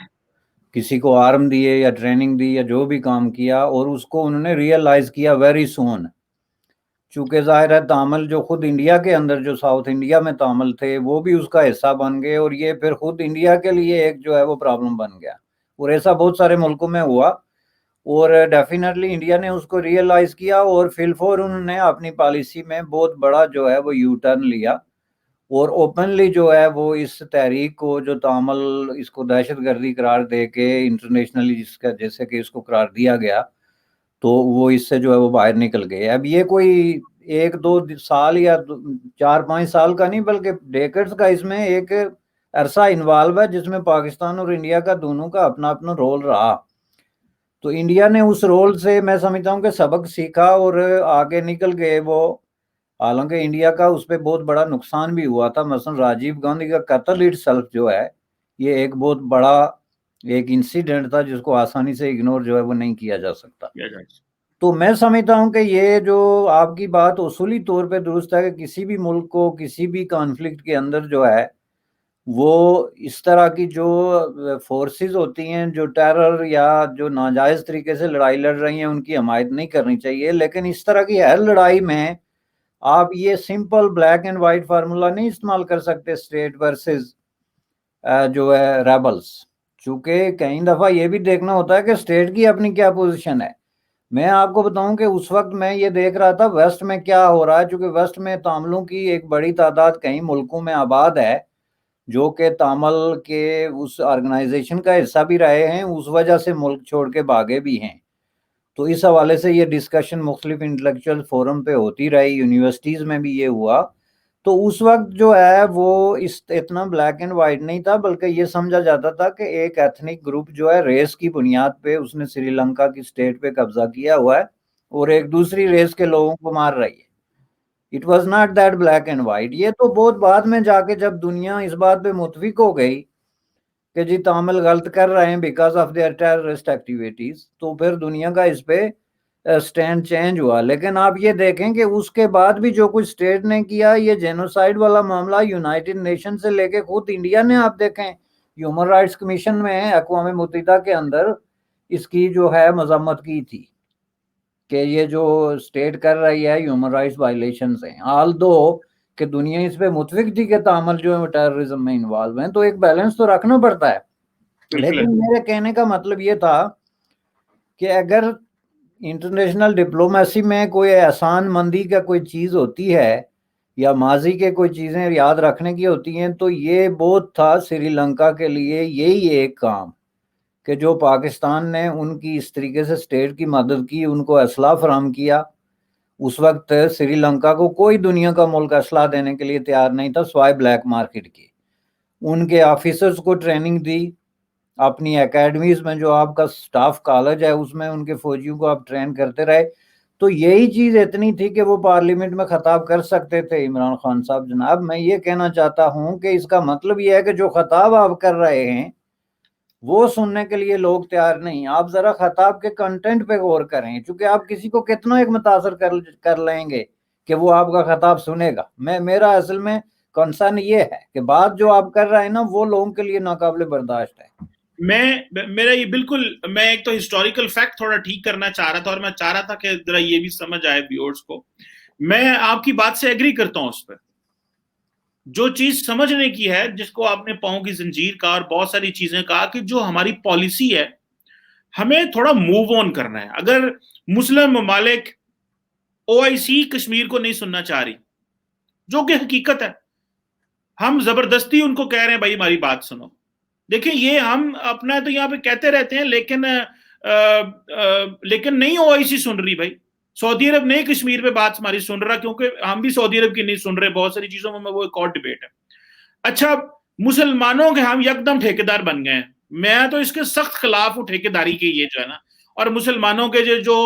کسی کو آرم دیے یا ٹریننگ دی یا جو بھی کام کیا, اور اس کو انہوں نے ریئلائز کیا ویری سون. چونکہ ظاہر ہے تامل جو خود انڈیا کے اندر جو ساؤتھ انڈیا میں تامل تھے وہ بھی اس کا حصہ بن گئے, اور یہ پھر خود انڈیا کے لیے ایک جو ہے وہ پرابلم بن گیا, اور ایسا بہت سارے ملکوں میں ہوا. اور ڈیفینیٹلی انڈیا نے اس کو ریئلائز کیا, اور فی الفور انہوں نے اپنی پالیسی میں بہت بڑا جو ہے وہ یو ٹرن لیا, اور اوپنلی جو ہے وہ اس تحریک کو جو تامل اس کو دہشت گردی قرار دے کے انٹرنیشنلی جیسے کہ اس کو قرار دیا گیا, تو وہ اس سے جو ہے وہ باہر نکل گئے. اب یہ کوئی 1-2 سال یا 4-5 سال کا نہیں, بلکہ ڈیکڈز کا اس میں ایک عرصہ انوالو ہے جس میں پاکستان اور انڈیا کا دونوں کا اپنا اپنا رول رہا. تو انڈیا نے اس رول سے میں سمجھتا ہوں کہ سبق سیکھا اور آگے نکل گئے وہ. حالانکہ انڈیا کا اس پہ بہت بڑا نقصان بھی ہوا تھا, مثلا راجیو گاندھی کا قتل اٹ سیلف جو ہے یہ ایک بہت بڑا ایک انسیڈنٹ تھا جس کو آسانی سے اگنور جو ہے وہ نہیں کیا جا سکتا. تو میں سمجھتا ہوں کہ یہ جو آپ کی بات اصولی طور پہ درست ہے کہ کسی بھی ملک کو کسی بھی کانفلکٹ کے اندر جو ہے وہ اس طرح کی جو فورسز ہوتی ہیں جو ٹیرر یا جو ناجائز طریقے سے لڑائی لڑ رہی ہیں ان کی حمایت نہیں کرنی چاہیے. لیکن اس طرح کی ہر لڑائی میں آپ یہ simple black and white formula نہیں استعمال کر سکتے اسٹیٹ ورسز جو ہے ریبلز, چونکہ کئی دفعہ یہ بھی دیکھنا ہوتا ہے کہ اسٹیٹ کی اپنی کیا پوزیشن ہے. میں آپ کو بتاؤں کہ اس وقت میں یہ دیکھ رہا تھا ویسٹ میں کیا ہو رہا ہے, چونکہ ویسٹ میں تاملوں کی ایک بڑی تعداد کئی ملکوں میں آباد ہے جو کہ تامل کے اس آرگنائزیشن کا حصہ بھی رہے ہیں, اس وجہ سے ملک چھوڑ کے بھاگے بھی ہیں. تو اس حوالے سے یہ ڈسکشن مختلف انٹلیکچوئل فورم پہ ہوتی رہی, یونیورسٹیز میں بھی یہ ہوا. تو اس وقت جو ہے وہ اتنا بلیک اینڈ وائٹ نہیں تھا, بلکہ یہ سمجھا جاتا تھا کہ ایک ایتھنک گروپ جو ہے ریس کی بنیاد پہ اس نے سری لنکا کی اسٹیٹ پہ قبضہ کیا ہوا ہے اور ایک دوسری ریس کے لوگوں کو مار رہی ہے. It was not that black and white. یہ تو بہت بعد میں جا کے جب دنیا اس بات پہ متفق ہو گئی کہ جی تامل غلط کر رہے ہیں because of their terrorist activities, تو پھر دنیا کا اس پہ سٹینڈ چینج ہوا. لیکن آپ یہ دیکھیں کہ اس کے بعد بھی جو کچھ اسٹیٹ نے کیا, یہ جینوسائیڈ والا معاملہ یونائٹڈ نیشن سے لے کے خود انڈیا نے آپ دیکھیں ہیومن رائٹس کمیشن میں اقوام متحدہ کے اندر اس کی جو ہے مذمت کی تھی کہ یہ جو اسٹیٹ کر رہی ہے ہیومن رائٹس وائلیشنز ہیں, آل دو کہ دنیا اس پہ متفق تھی کہ تامل جو ہے ٹیررزم میں انوالو ہیں. تو ایک بیلنس تو رکھنا پڑتا ہے. لیکن میرے کہنے کا مطلب یہ تھا کہ اگر انٹرنیشنل ڈپلومیسی میں کوئی احسان مندی کا کوئی چیز ہوتی ہے یا ماضی کے کوئی چیزیں یاد رکھنے کی ہوتی ہیں, تو یہ بہت تھا سری لنکا کے لیے یہی ایک کام کہ جو پاکستان نے ان کی اس طریقے سے اسٹیٹ کی مدد کی, ان کو اسلحہ فراہم کیا. اس وقت سری لنکا کو کوئی دنیا کا ملک اسلحہ دینے کے لیے تیار نہیں تھا سوائے بلیک مارکیٹ کی. ان کے آفیسرز کو ٹریننگ دی, اپنی اکیڈمیز میں جو آپ کا سٹاف کالج ہے اس میں ان کے فوجیوں کو آپ ٹرین کرتے رہے. تو یہی چیز اتنی تھی کہ وہ پارلیمنٹ میں خطاب کر سکتے تھے. عمران خان صاحب جناب, میں یہ کہنا چاہتا ہوں کہ اس کا مطلب یہ ہے کہ جو خطاب آپ کر رہے ہیں وہ سننے کے لیے لوگ تیار نہیں. آپ ذرا خطاب کے کنٹینٹ پہ غور کریں, چونکہ آپ کسی کو کتنا ایک متاثر کر لیں گے کہ وہ آپ کا خطاب سنے گا. میرا اصل میں کنسرن یہ ہے کہ بات جو آپ کر رہے ہیں نا وہ لوگوں کے لیے ناقابل برداشت ہے. میرا یہ بالکل، میں ایک تو ہسٹوریکل فیکٹ تھوڑا ٹھیک کرنا چاہ رہا تھا، اور میں چاہ رہا تھا کہ ذرا یہ بھی سمجھ آئے ویورز کو. میں آپ کی بات سے ایگری کرتا ہوں اس پہ. جو چیز سمجھنے کی ہے، جس کو آپ نے پاؤں کی زنجیر کہا اور بہت ساری چیزیں کہا، کہ جو ہماری پالیسی ہے ہمیں تھوڑا موو آن کرنا ہے. اگر مسلم ممالک OIC کشمیر کو نہیں سننا چاہ رہی، جو کہ حقیقت ہے، ہم زبردستی ان کو کہہ رہے ہیں بھائی ہماری بات سنو. دیکھیں یہ ہم اپنا تو یہاں پہ کہتے رہتے ہیں، لیکن نہیں OIC سن رہی بھائی. سعودی عرب نہیں کشمیر پہ بات ہماری سن رہا، کیونکہ ہم بھی سعودی عرب کی نہیں سن رہے بہت ساری چیزوں میں، وہ ایک اور ڈبیٹ ہے. اچھا، مسلمانوں کے ہم یکدم ٹھیکیدار بن گئے ہیں. میں تو اس کے سخت خلاف ہوں ٹھیکیداری کے، یہ جو ہے نا، اور مسلمانوں کے جو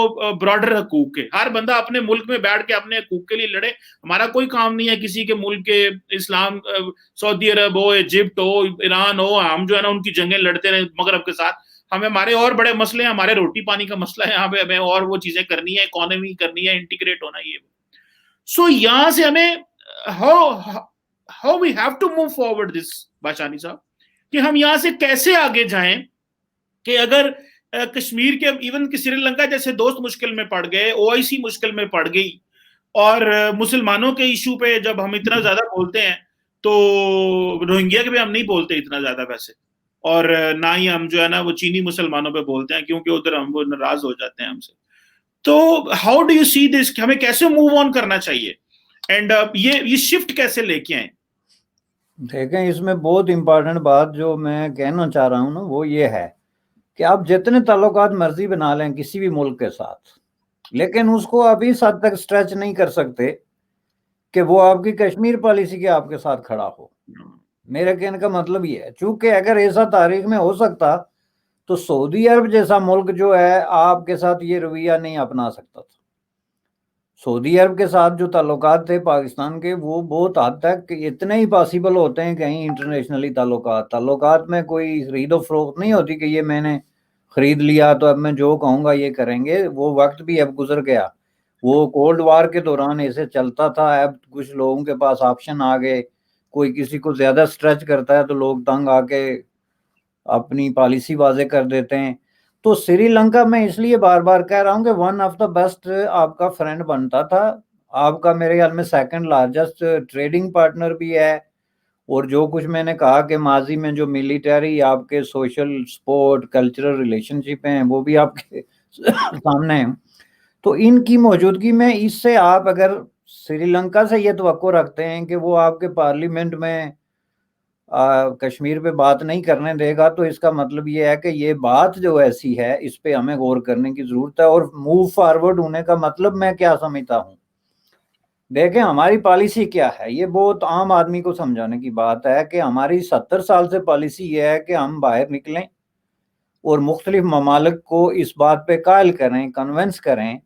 براڈر حقوق کے، ہر بندہ اپنے ملک میں بیٹھ کے اپنے حقوق کے لیے لڑے. ہمارا کوئی کام نہیں ہے کسی کے ملک کے، اسلام سعودی عرب ہو، ایجپٹ ہو، ایران ہو، ہم جو ہے نا ان کی جنگیں لڑتے رہے مغرب کے ساتھ. ہمارے اور بڑے مسئلے ہیں، ہمارے روٹی پانی کا مسئلہ ہے یہاں پہ، ہمیں اور وہ چیزیں کرنی ہے، اکانومی کرنی ہے، انٹیگریٹ ہونا. یہ سو یہاں سے ہمیں how we have to move forward this باشانی صاحب، کہ ہم یہاں سے کیسے آگے جائیں. کہ اگر کشمیر کے ایون کہ سری لنکا جیسے دوست مشکل میں پڑ گئے، OIC مشکل میں پڑ گئی، اور مسلمانوں کے ایشو پہ جب ہم اتنا زیادہ بولتے ہیں، تو روہنگیا کے پہ ہم نہیں بولتے اتنا زیادہ ویسے، اور نہ ہی ہم جو ہے نا وہ چینی مسلمانوں پہ بولتے ہیں، کیونکہ ادھر ہم وہ ناراض ہو جاتے ہیں ہم سے. تو ہاؤ ڈو یو سی دس، ہمیں کیسے موو آن کرنا چاہیے، اینڈ یہ شفٹ کیسے لے کے آئیں؟ دیکھیں اس میں بہت امپورٹنٹ بات جو میں کہنا چاہ رہا ہوں نا، وہ یہ ہے کہ آپ جتنے تعلقات مرضی بنا لیں کسی بھی ملک کے ساتھ، لیکن اس کو آپ اس حد تک سٹریچ نہیں کر سکتے کہ وہ آپ کی کشمیر پالیسی کے آپ کے ساتھ کھڑا ہو. میرے کہنے کا مطلب یہ ہے، چونکہ اگر ایسا تاریخ میں ہو سکتا تو سعودی عرب جیسا ملک جو ہے آپ کے ساتھ یہ رویہ نہیں اپنا سکتا تھا. سعودی عرب کے ساتھ جو تعلقات تھے پاکستان کے، وہ بہت حد تک اتنے ہی پاسبل ہوتے ہیں کہیں انٹرنیشنلی تعلقات میں کوئی خرید و فروخت نہیں ہوتی کہ یہ میں نے خرید لیا تو اب میں جو کہوں گا یہ کریں گے. وہ وقت بھی اب گزر گیا. وہ کولڈ وار کے دوران ایسے چلتا تھا. اب کچھ لوگوں کے پاس آپشن آ گئے، کوئی کسی کو زیادہ سٹریچ کرتا ہے تو لوگ تنگ آ کے اپنی پالیسی واضح کر دیتے ہیں. تو سری لنکا میں اس لیے بار بار کہہ رہا ہوں کہ ون آف دا بیسٹ آپ کا فرینڈ بنتا تھا. آپ کا میرے خیال میں سیکنڈ لارجسٹ ٹریڈنگ پارٹنر بھی ہے. اور جو کچھ میں نے کہا کہ ماضی میں جو ملٹری آپ کے سوشل سپورٹ کلچرل ریلیشن شپ ہیں وہ بھی آپ کے سامنے ہیں. تو ان کی موجودگی میں اس سے آپ اگر سری لنکا سے یہ توقع رکھتے ہیں کہ وہ آپ کے پارلیمنٹ میں کشمیر پہ بات نہیں کرنے دے گا، تو اس کا مطلب یہ ہے کہ یہ بات جو ایسی ہے اس پہ ہمیں غور کرنے کی ضرورت ہے. اور موو فارورڈ ہونے کا مطلب میں کیا سمجھتا ہوں، دیکھیں ہماری پالیسی کیا ہے. یہ بہت عام آدمی کو سمجھانے کی بات ہے کہ ہماری 70 سال سے پالیسی یہ ہے کہ ہم باہر نکلیں اور مختلف ممالک کو اس بات پہ قائل کریں، کنونس کریں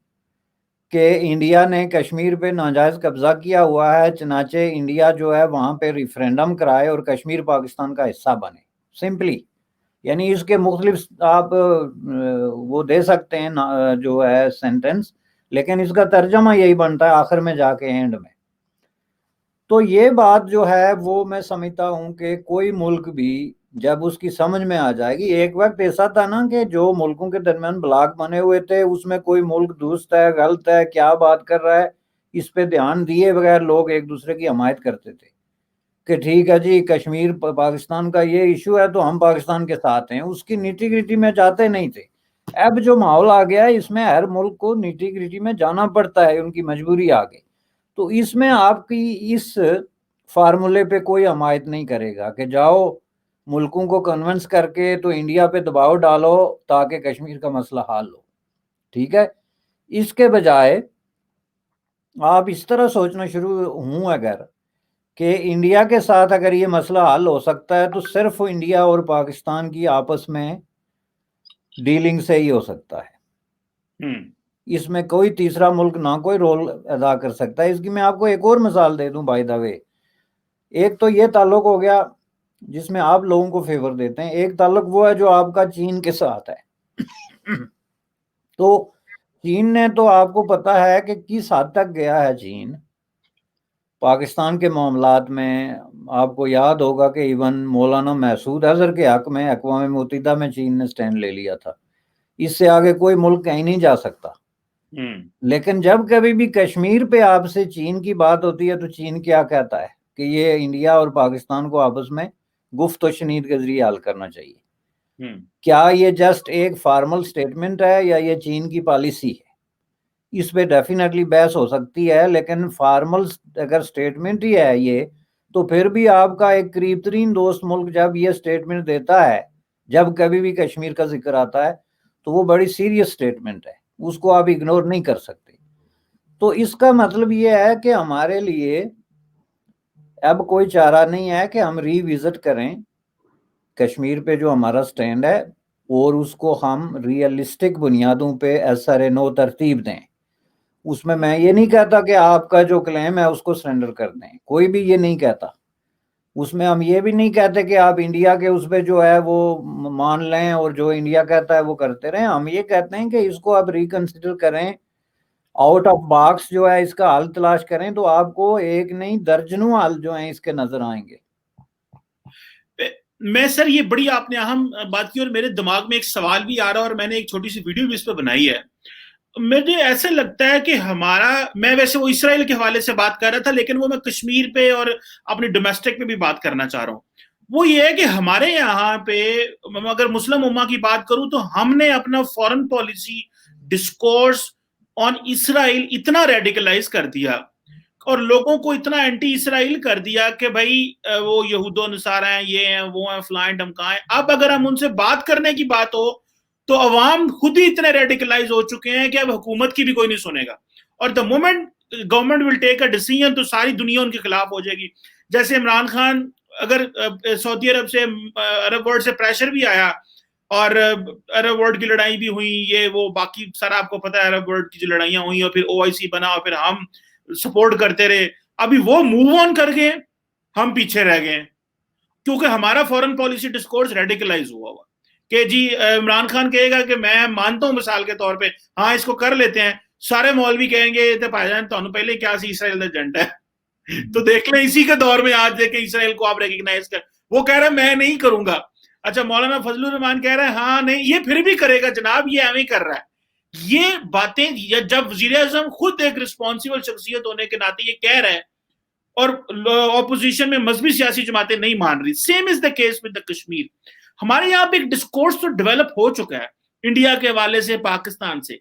کہ انڈیا نے کشمیر پہ ناجائز قبضہ کیا ہوا ہے، چنانچہ انڈیا جو ہے وہاں پہ ریفرینڈم کرائے اور کشمیر پاکستان کا حصہ بنے. سمپلی، یعنی اس کے مختلف آپ وہ دے سکتے ہیں جو ہے سینٹنس، لیکن اس کا ترجمہ یہی بنتا ہے آخر میں جا کے اینڈ میں. تو یہ بات جو ہے وہ میں سمجھتا ہوں کہ کوئی ملک بھی جب اس کی سمجھ میں آ جائے گی. ایک وقت ایسا تھا نا کہ جو ملکوں کے درمیان بلاک بنے ہوئے تھے اس میں کوئی ملک درست ہے غلط ہے کیا بات کر رہا ہے اس پہ دھیان دیے بغیر لوگ ایک دوسرے کی حمایت کرتے تھے کہ ٹھیک ہے جی کشمیر پاکستان کا یہ ایشو ہے تو ہم پاکستان کے ساتھ ہیں. اس کی نیٹی گریٹی میں جاتے نہیں تھے. اب جو ماحول آ گیا ہے اس میں ہر ملک کو نیٹی گریٹی میں جانا پڑتا ہے، ان کی مجبوری آ گئی. تو اس میں آپ کی اس فارمولے پہ کوئی حمایت نہیں کرے گا کہ جاؤ ملکوں کو کنونس کر کے تو انڈیا پہ دباؤ ڈالو تاکہ کشمیر کا مسئلہ حل ہو. ٹھیک ہے، اس کے بجائے آپ اس طرح سوچنا شروع ہوں اگر کہ انڈیا کے ساتھ اگر یہ مسئلہ حل ہو سکتا ہے تو صرف انڈیا اور پاکستان کی آپس میں ڈیلنگ سے ہی ہو سکتا ہے. اس میں کوئی تیسرا ملک نہ کوئی رول ادا کر سکتا ہے. اس کی میں آپ کو ایک اور مثال دے دوں بائی دا وے. ایک تو یہ تعلق ہو گیا جس میں آپ لوگوں کو فیور دیتے ہیں، ایک تعلق وہ ہے جو آپ کا چین کے ساتھ ہے. تو چین نے تو آپ کو پتا ہے کہ کس حد تک گیا ہے چین. پاکستان کے معاملات میں آپ کو یاد ہوگا کہ ایون مولانا مسعود اظہر کے حق میں اقوام متحدہ میں چین نے سٹینڈ لے لیا تھا. اس سے آگے کوئی ملک کہیں نہیں جا سکتا. لیکن جب کبھی بھی کشمیر پہ آپ سے چین کی بات ہوتی ہے تو چین کیا کہتا ہے کہ یہ انڈیا اور پاکستان کو آپس میں گفت و شنید کے ذریعے حل کرنا چاہیے. کیا یہ جسٹ ایک فارمل سٹیٹمنٹ ہے یا یہ چین کی پالیسی ہے؟ اس پہ ڈیفینیٹلی بحث ہو سکتی ہے، لیکن فارمل اگر سٹیٹمنٹ ہی ہے یہ، تو پھر بھی آپ کا ایک قریب ترین دوست ملک جب یہ سٹیٹمنٹ دیتا ہے، جب کبھی بھی کشمیر کا ذکر آتا ہے، تو وہ بڑی سیریس سٹیٹمنٹ ہے، اس کو آپ اگنور نہیں کر سکتے. تو اس کا مطلب یہ ہے کہ ہمارے لیے اب کوئی چارہ نہیں ہے کہ ہم ری وزٹ کریں کشمیر پہ جو ہمارا سٹینڈ ہے، اور اس کو ہم ریئلسٹک بنیادوں پہ ایسر نو ترتیب دیں. اس میں یہ نہیں کہتا کہ آپ کا جو کلیم ہے اس کو سرنڈر کر دیں، کوئی بھی یہ نہیں کہتا. اس میں ہم یہ بھی نہیں کہتے کہ آپ انڈیا کے اس پہ جو ہے وہ مان لیں اور جو انڈیا کہتا ہے وہ کرتے رہیں. ہم یہ کہتے ہیں کہ اس کو آپ ریکنسیڈر کریں، آؤٹ آف باکس جو ہے اس کا حل تلاش کریں، تو آپ کو ایک نہیں درجنوں حل جو ہیں اس کے نظر آئیں گے. میں سر یہ بڑی آپ نے اہم بات کی، اور میرے دماغ میں ایک سوال بھی آ رہا ہے، اور میں نے ایک چھوٹی سی ویڈیو بھی اس پہ بنائی ہے. مجھے ایسا لگتا ہے کہ میں ویسے وہ اسرائیل کے حوالے سے بات کر رہا تھا، لیکن وہ میں کشمیر پہ اور اپنی ڈومیسٹک پہ بھی بات کرنا چاہ رہا ہوں. وہ یہ ہے کہ ہمارے یہاں پہ اگر مسلم امہ کی بات کروں تو ہم نے اپنا فورن پالیسی ڈسکورس آن اسرائیل اتنا ریڈیکلائز کر دیا اور لوگوں کو اتنا اینٹی اسرائیل کر دیا کہ بھائی وہ یہود و نصارہ ہیں، یہ ہیں، وہ ہیں، فلائیں ڈمکائیں. اب اگر ہم ان سے بات کرنے کی بات ہو تو عوام خود ہی اتنے ریڈیکلائز ہو چکے ہیں کہ اب حکومت کی بھی کوئی نہیں سنے گا، اور the moment government will take a decision تو ساری دنیا ان کے خلاف ہو جائے گی. جیسے عمران خان، اگر سعودی عرب سے، عرب ورلڈ سے پریشر بھی آیا اور عرب ورلڈ کی لڑائی بھی ہوئی، یہ وہ باقی سارا آپ کو پتا ہے عرب ورلڈ کی جو لڑائیاں ہوئی، اور پھر OIC بنا اور پھر ہم سپورٹ کرتے رہے. ابھی وہ موو آن کر گئے، ہم پیچھے رہ گئے کیونکہ ہمارا فورن پالیسی ڈسکورس ریڈیکلائز ہوا کہ جی عمران خان کہے گا کہ میں مانتا ہوں مثال کے طور پہ ہاں اس کو کر لیتے ہیں، سارے مولوی کہیں گے تے بھائی جان تانوں پہلے کیا سی اسرائیل دا ایجنڈا ہے. تو دیکھ لیں اسی کے دور میں آج دیکھیں اسرائیل کو آپ ریکگنائز کر، وہ کہہ رہا ہے میں نہیں کروں گا. اچھا مولانا فضل الرحمان کہہ رہا ہے ہاں نہیں یہ پھر بھی کرے گا جناب، یہ ایویں کر رہا ہے. یہ باتیں جب وزیر اعظم خود ایک رسپانسیبل شخصیت ہونے کے ناطے یہ کہہ رہے ہیں اور اپوزیشن میں مذہبی سیاسی جماعتیں نہیں مان رہی، same is the case with the Kashmir. ہمارے یہاں پہ ایک ڈسکورس تو ڈیولپ ہو چکا ہے انڈیا کے حوالے سے، پاکستان سے.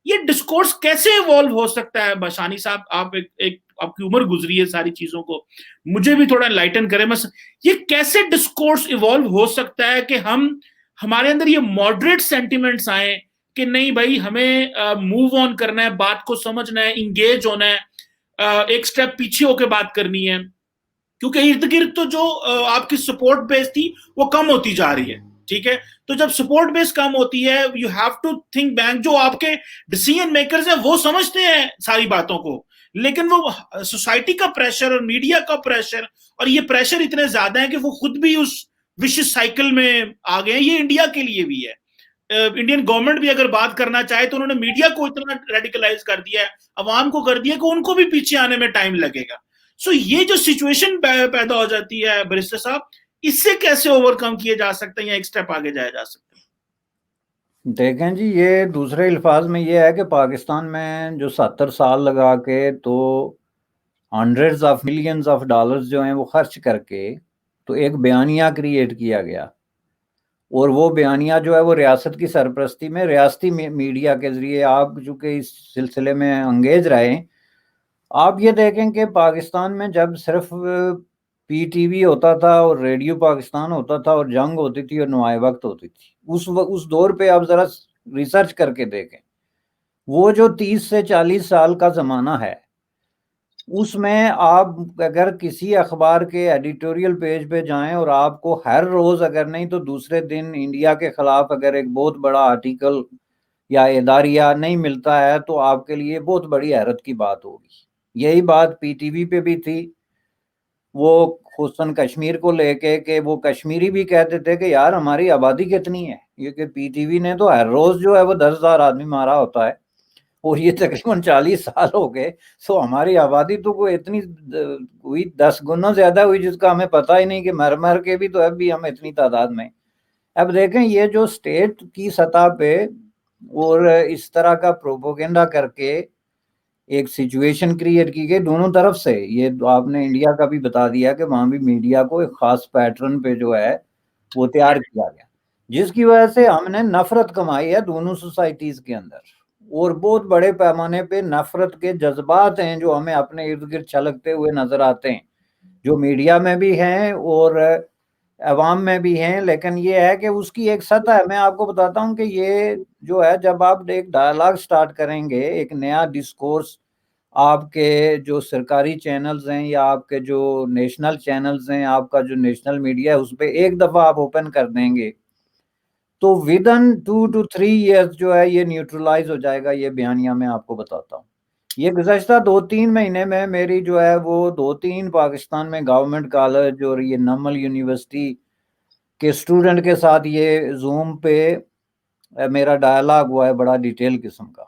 یہ ڈسکورس کیسے ایوالو ہو سکتا ہے؟ بشانی صاحب آپ آپ کی عمر گزری ہے ساری چیزوں کو، مجھے بھی تھوڑا انلائٹن کریں. یہ کیسے ڈسکورس ایوالو ہو سکتا ہے کہ ہمارے اندر یہ ماڈریٹ سینٹیمنٹس آئیں کہ نہیں بھائی ہمیں موو آن کرنا ہے، بات کو سمجھنا ہے، انگیج ہونا ہے، ایک سٹیپ پیچھے ہو کے بات کرنی ہے، کیونکہ ارد گرد تو جو آپ کی سپورٹ بیس تھی وہ کم ہوتی جا رہی ہے. ٹھیک ہے، تو جب سپورٹ بیس کم ہوتی ہے you have to think bank. جو آپ کے ڈیسیژن میکرز ہیں وہ سمجھتے ہیں ساری باتوں کو، لیکن وہ سوسائٹی کا پریشر اور میڈیا کا پریشر، اور یہ پریشر اتنے زیادہ ہیں کہ وہ خود بھی اس وشس سائیکل میں آ گئے ہیں. یہ انڈیا کے لیے بھی ہے، انڈین گورنمنٹ بھی اگر بات کرنا چاہے تو انہوں نے میڈیا کو اتنا ریڈیکلائز کر دیا ہے، عوام کو کر دیا کہ ان کو بھی پیچھے آنے میں ٹائم لگے گا. سو یہ جو سچویشن پیدا ہو جاتی ہے بریسٹر صاحب، اس سے کیسے اوور کم کیے جا سکتے ہیں یا ایک سٹیپ آگے جایا جا سکتا ہے؟ دیکھیں جی، یہ دوسرے الفاظ میں یہ ہے کہ پاکستان میں جو 70 سال لگا کے تو hundreds of millions of dollars جو ہیں وہ خرچ کر کے تو ایک بیانیہ کریٹ کیا گیا، اور وہ بیانیہ جو ہے وہ ریاست کی سرپرستی میں ریاستی میڈیا کے ذریعے، آپ چونکہ اس سلسلے میں انگیج رہے، آپ یہ دیکھیں کہ پاکستان میں جب صرف PTV ہوتا تھا اور ریڈیو پاکستان ہوتا تھا اور جنگ ہوتی تھی اور نمائے وقت ہوتی تھی، اس دور پہ آپ ذرا ریسرچ کر کے دیکھیں، وہ جو 30 سے 40 سال کا زمانہ ہے، اس میں آپ اگر کسی اخبار کے ایڈیٹوریل پیج پہ جائیں اور آپ کو ہر روز اگر نہیں تو دوسرے دن انڈیا کے خلاف اگر ایک بہت بڑا آرٹیکل یا اداریہ نہیں ملتا ہے تو آپ کے لیے بہت بڑی حیرت کی بات ہوگی. یہی بات PTV پہ بھی تھی، وہ خصوصاً کشمیر کو لے کے کہ وہ کشمیری بھی کہتے تھے کہ یار ہماری آبادی کتنی ہے، یہ کہ PTV نے تو ہر روز جو ہے وہ 10,000 آدمی مارا ہوتا ہے اور یہ تقریباً 40 سال ہو گئے. سو ہماری آبادی تو کوئی اتنی ہوئی 10 گنا زیادہ ہوئی جس کا ہمیں پتہ ہی نہیں کہ مر کے بھی تو اب بھی ہم اتنی تعداد میں. اب دیکھیں یہ جو اسٹیٹ کی سطح پہ اور اس طرح کا پروپوگنڈا کر کے ایک سچویشن کریٹ کی گئی دونوں طرف سے. یہ آپ نے انڈیا کا بھی بتا دیا کہ وہاں بھی میڈیا کو ایک خاص پیٹرن پہ جو ہے وہ تیار کیا گیا، جس کی وجہ سے ہم نے نفرت کمائی ہے دونوں سوسائٹیز کے اندر، اور بہت بڑے پیمانے پہ نفرت کے جذبات ہیں جو ہمیں اپنے ارد گرد چھلکتے ہوئے نظر آتے ہیں، جو میڈیا میں بھی ہیں اور عوام میں بھی ہیں. لیکن یہ ہے کہ اس کی ایک سطح ہے. میں آپ کو بتاتا ہوں کہ یہ جو ہے جب آپ ایک ڈائلاگ سٹارٹ کریں گے، ایک نیا ڈسکورس آپ کے جو سرکاری چینلز ہیں یا آپ کے جو نیشنل چینلز ہیں، آپ کا جو نیشنل میڈیا ہے، اس پہ ایک دفعہ آپ اوپن کر دیں گے تو ودن 2 to 3 years جو ہے یہ نیوٹرلائز ہو جائے گا. یہ بیانیہ میں آپ کو بتاتا ہوں. یہ گزشتہ 2-3 مہینے میں میری جو ہے وہ 2-3 پاکستان میں گورنمنٹ کالج اور یہ نمل یونیورسٹی کے اسٹوڈنٹ کے ساتھ یہ زوم پہ میرا ڈائلاگ ہوا ہے بڑا ڈیٹیل قسم کا.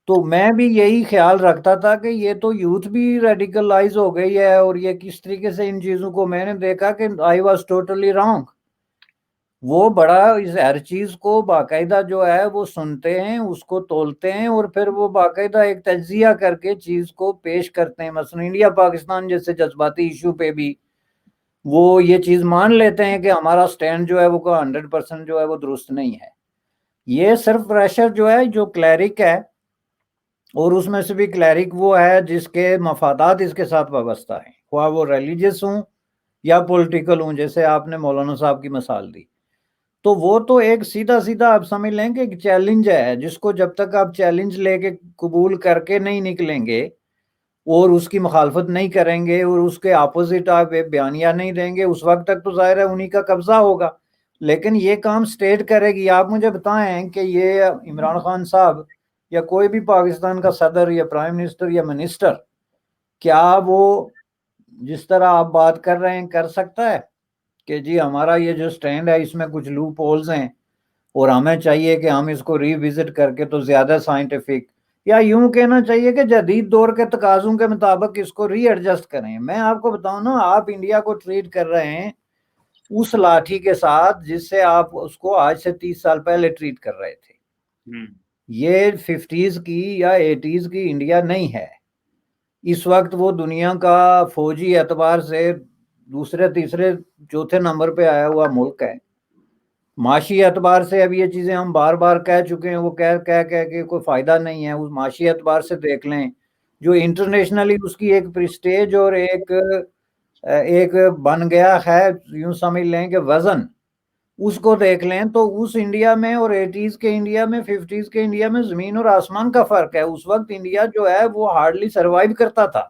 تو میں بھی یہی خیال رکھتا تھا کہ یہ تو یوتھ بھی ریڈیکلائز ہو گئی ہے، اور یہ کس طریقے سے ان چیزوں کو میں نے دیکھا کہ آئی واز ٹوٹلی رانگ. وہ بڑا اس ہر چیز کو باقاعدہ جو ہے وہ سنتے ہیں، اس کو تولتے ہیں، اور پھر وہ باقاعدہ ایک تجزیہ کر کے چیز کو پیش کرتے ہیں. مثلا انڈیا پاکستان جیسے جذباتی ایشو پہ بھی وہ یہ چیز مان لیتے ہیں کہ ہمارا سٹینڈ جو ہے وہ 100% جو ہے وہ درست نہیں ہے. یہ صرف پریشر جو ہے جو کلیرک ہے، اور اس میں سے بھی کلیرک وہ ہے جس کے مفادات اس کے ساتھ وابستہ ہیں، خواہ وہ ریلیجیس ہوں یا پولیٹیکل ہوں، جیسے آپ نے مولانا صاحب کی مثال دی. تو وہ تو ایک سیدھا سیدھا آپ سمجھ لیں کہ ایک چیلنج ہے جس کو جب تک آپ چیلنج لے کے قبول کر کے نہیں نکلیں گے اور اس کی مخالفت نہیں کریں گے اور اس کے اپوزٹ آپ بیانیہ نہیں دیں گے، اس وقت تک تو ظاہر ہے انہی کا قبضہ ہوگا. لیکن یہ کام سٹیٹ کرے گی. آپ مجھے بتائیں کہ یہ عمران خان صاحب یا کوئی بھی پاکستان کا صدر یا پرائم منسٹر یا منسٹر، کیا وہ جس طرح آپ بات کر رہے ہیں کر سکتا ہے کہ جی ہمارا یہ جو سٹینڈ ہے اس میں کچھ لوپ ہولز ہیں اور ہمیں چاہیے کہ ہم اس کو ری وزٹ کر کے تو زیادہ سائنٹیفک، یا یوں کہنا چاہیے کہ جدید دور کے تقاضوں کے مطابق اس کو ری ایڈجسٹ کریں؟ میں آپ کو بتاؤں نا، آپ انڈیا کو ٹریٹ کر رہے ہیں اس لاٹھی کے ساتھ جس سے آپ اس کو آج سے 30 سال پہلے ٹریٹ کر رہے تھے. یہ 50s کی یا 80s کی انڈیا نہیں ہے. اس وقت وہ دنیا کا فوجی اعتبار سے دوسرے تیسرے چوتھے نمبر پہ آیا ہوا ملک ہے. معاشی اعتبار سے اب یہ چیزیں ہم بار بار کہہ چکے ہیں، وہ کہہ کے کوئی فائدہ نہیں ہے. اس معاشی اعتبار سے دیکھ لیں جو انٹرنیشنلی اس کی ایک پریسٹیج اور ایک بن گیا ہے، یوں سمجھ لیں کہ وزن، اس کو دیکھ لیں تو اس انڈیا میں اور 80s کے انڈیا میں 50s کے انڈیا میں زمین اور آسمان کا فرق ہے. اس وقت انڈیا جو ہے وہ ہارڈلی سروائیو کرتا تھا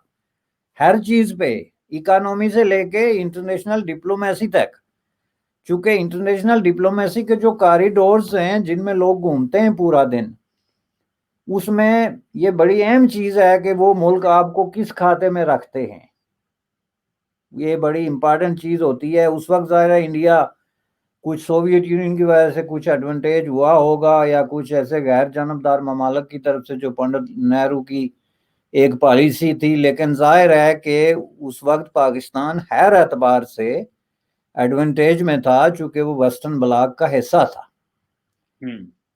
ہر چیز پہ، اکانومی سے لے کے انٹرنیشنل ڈپلومیسی تک. چونکہ انٹرنیشنل ڈپلومیسی کے جو کاریڈورز ہیں جن میں لوگ گھومتے ہیں پورا دن، اس میں یہ بڑی اہم چیز ہے کہ وہ ملک آپ کو کس کھاتے میں رکھتے ہیں. یہ بڑی امپارٹنٹ چیز ہوتی ہے. اس وقت ظاہر ہے انڈیا کچھ سوویت یونین کی وجہ سے کچھ ایڈوانٹیج ہوا ہوگا یا کچھ ایسے غیر جانبدار ممالک کی طرف سے جو پنڈت نہرو کی ایک پالیسی تھی، لیکن ظاہر ہے کہ اس وقت پاکستان ہر اعتبار سے ایڈوانٹیج میں تھا چونکہ وہ ویسٹرن بلاک کا حصہ تھا،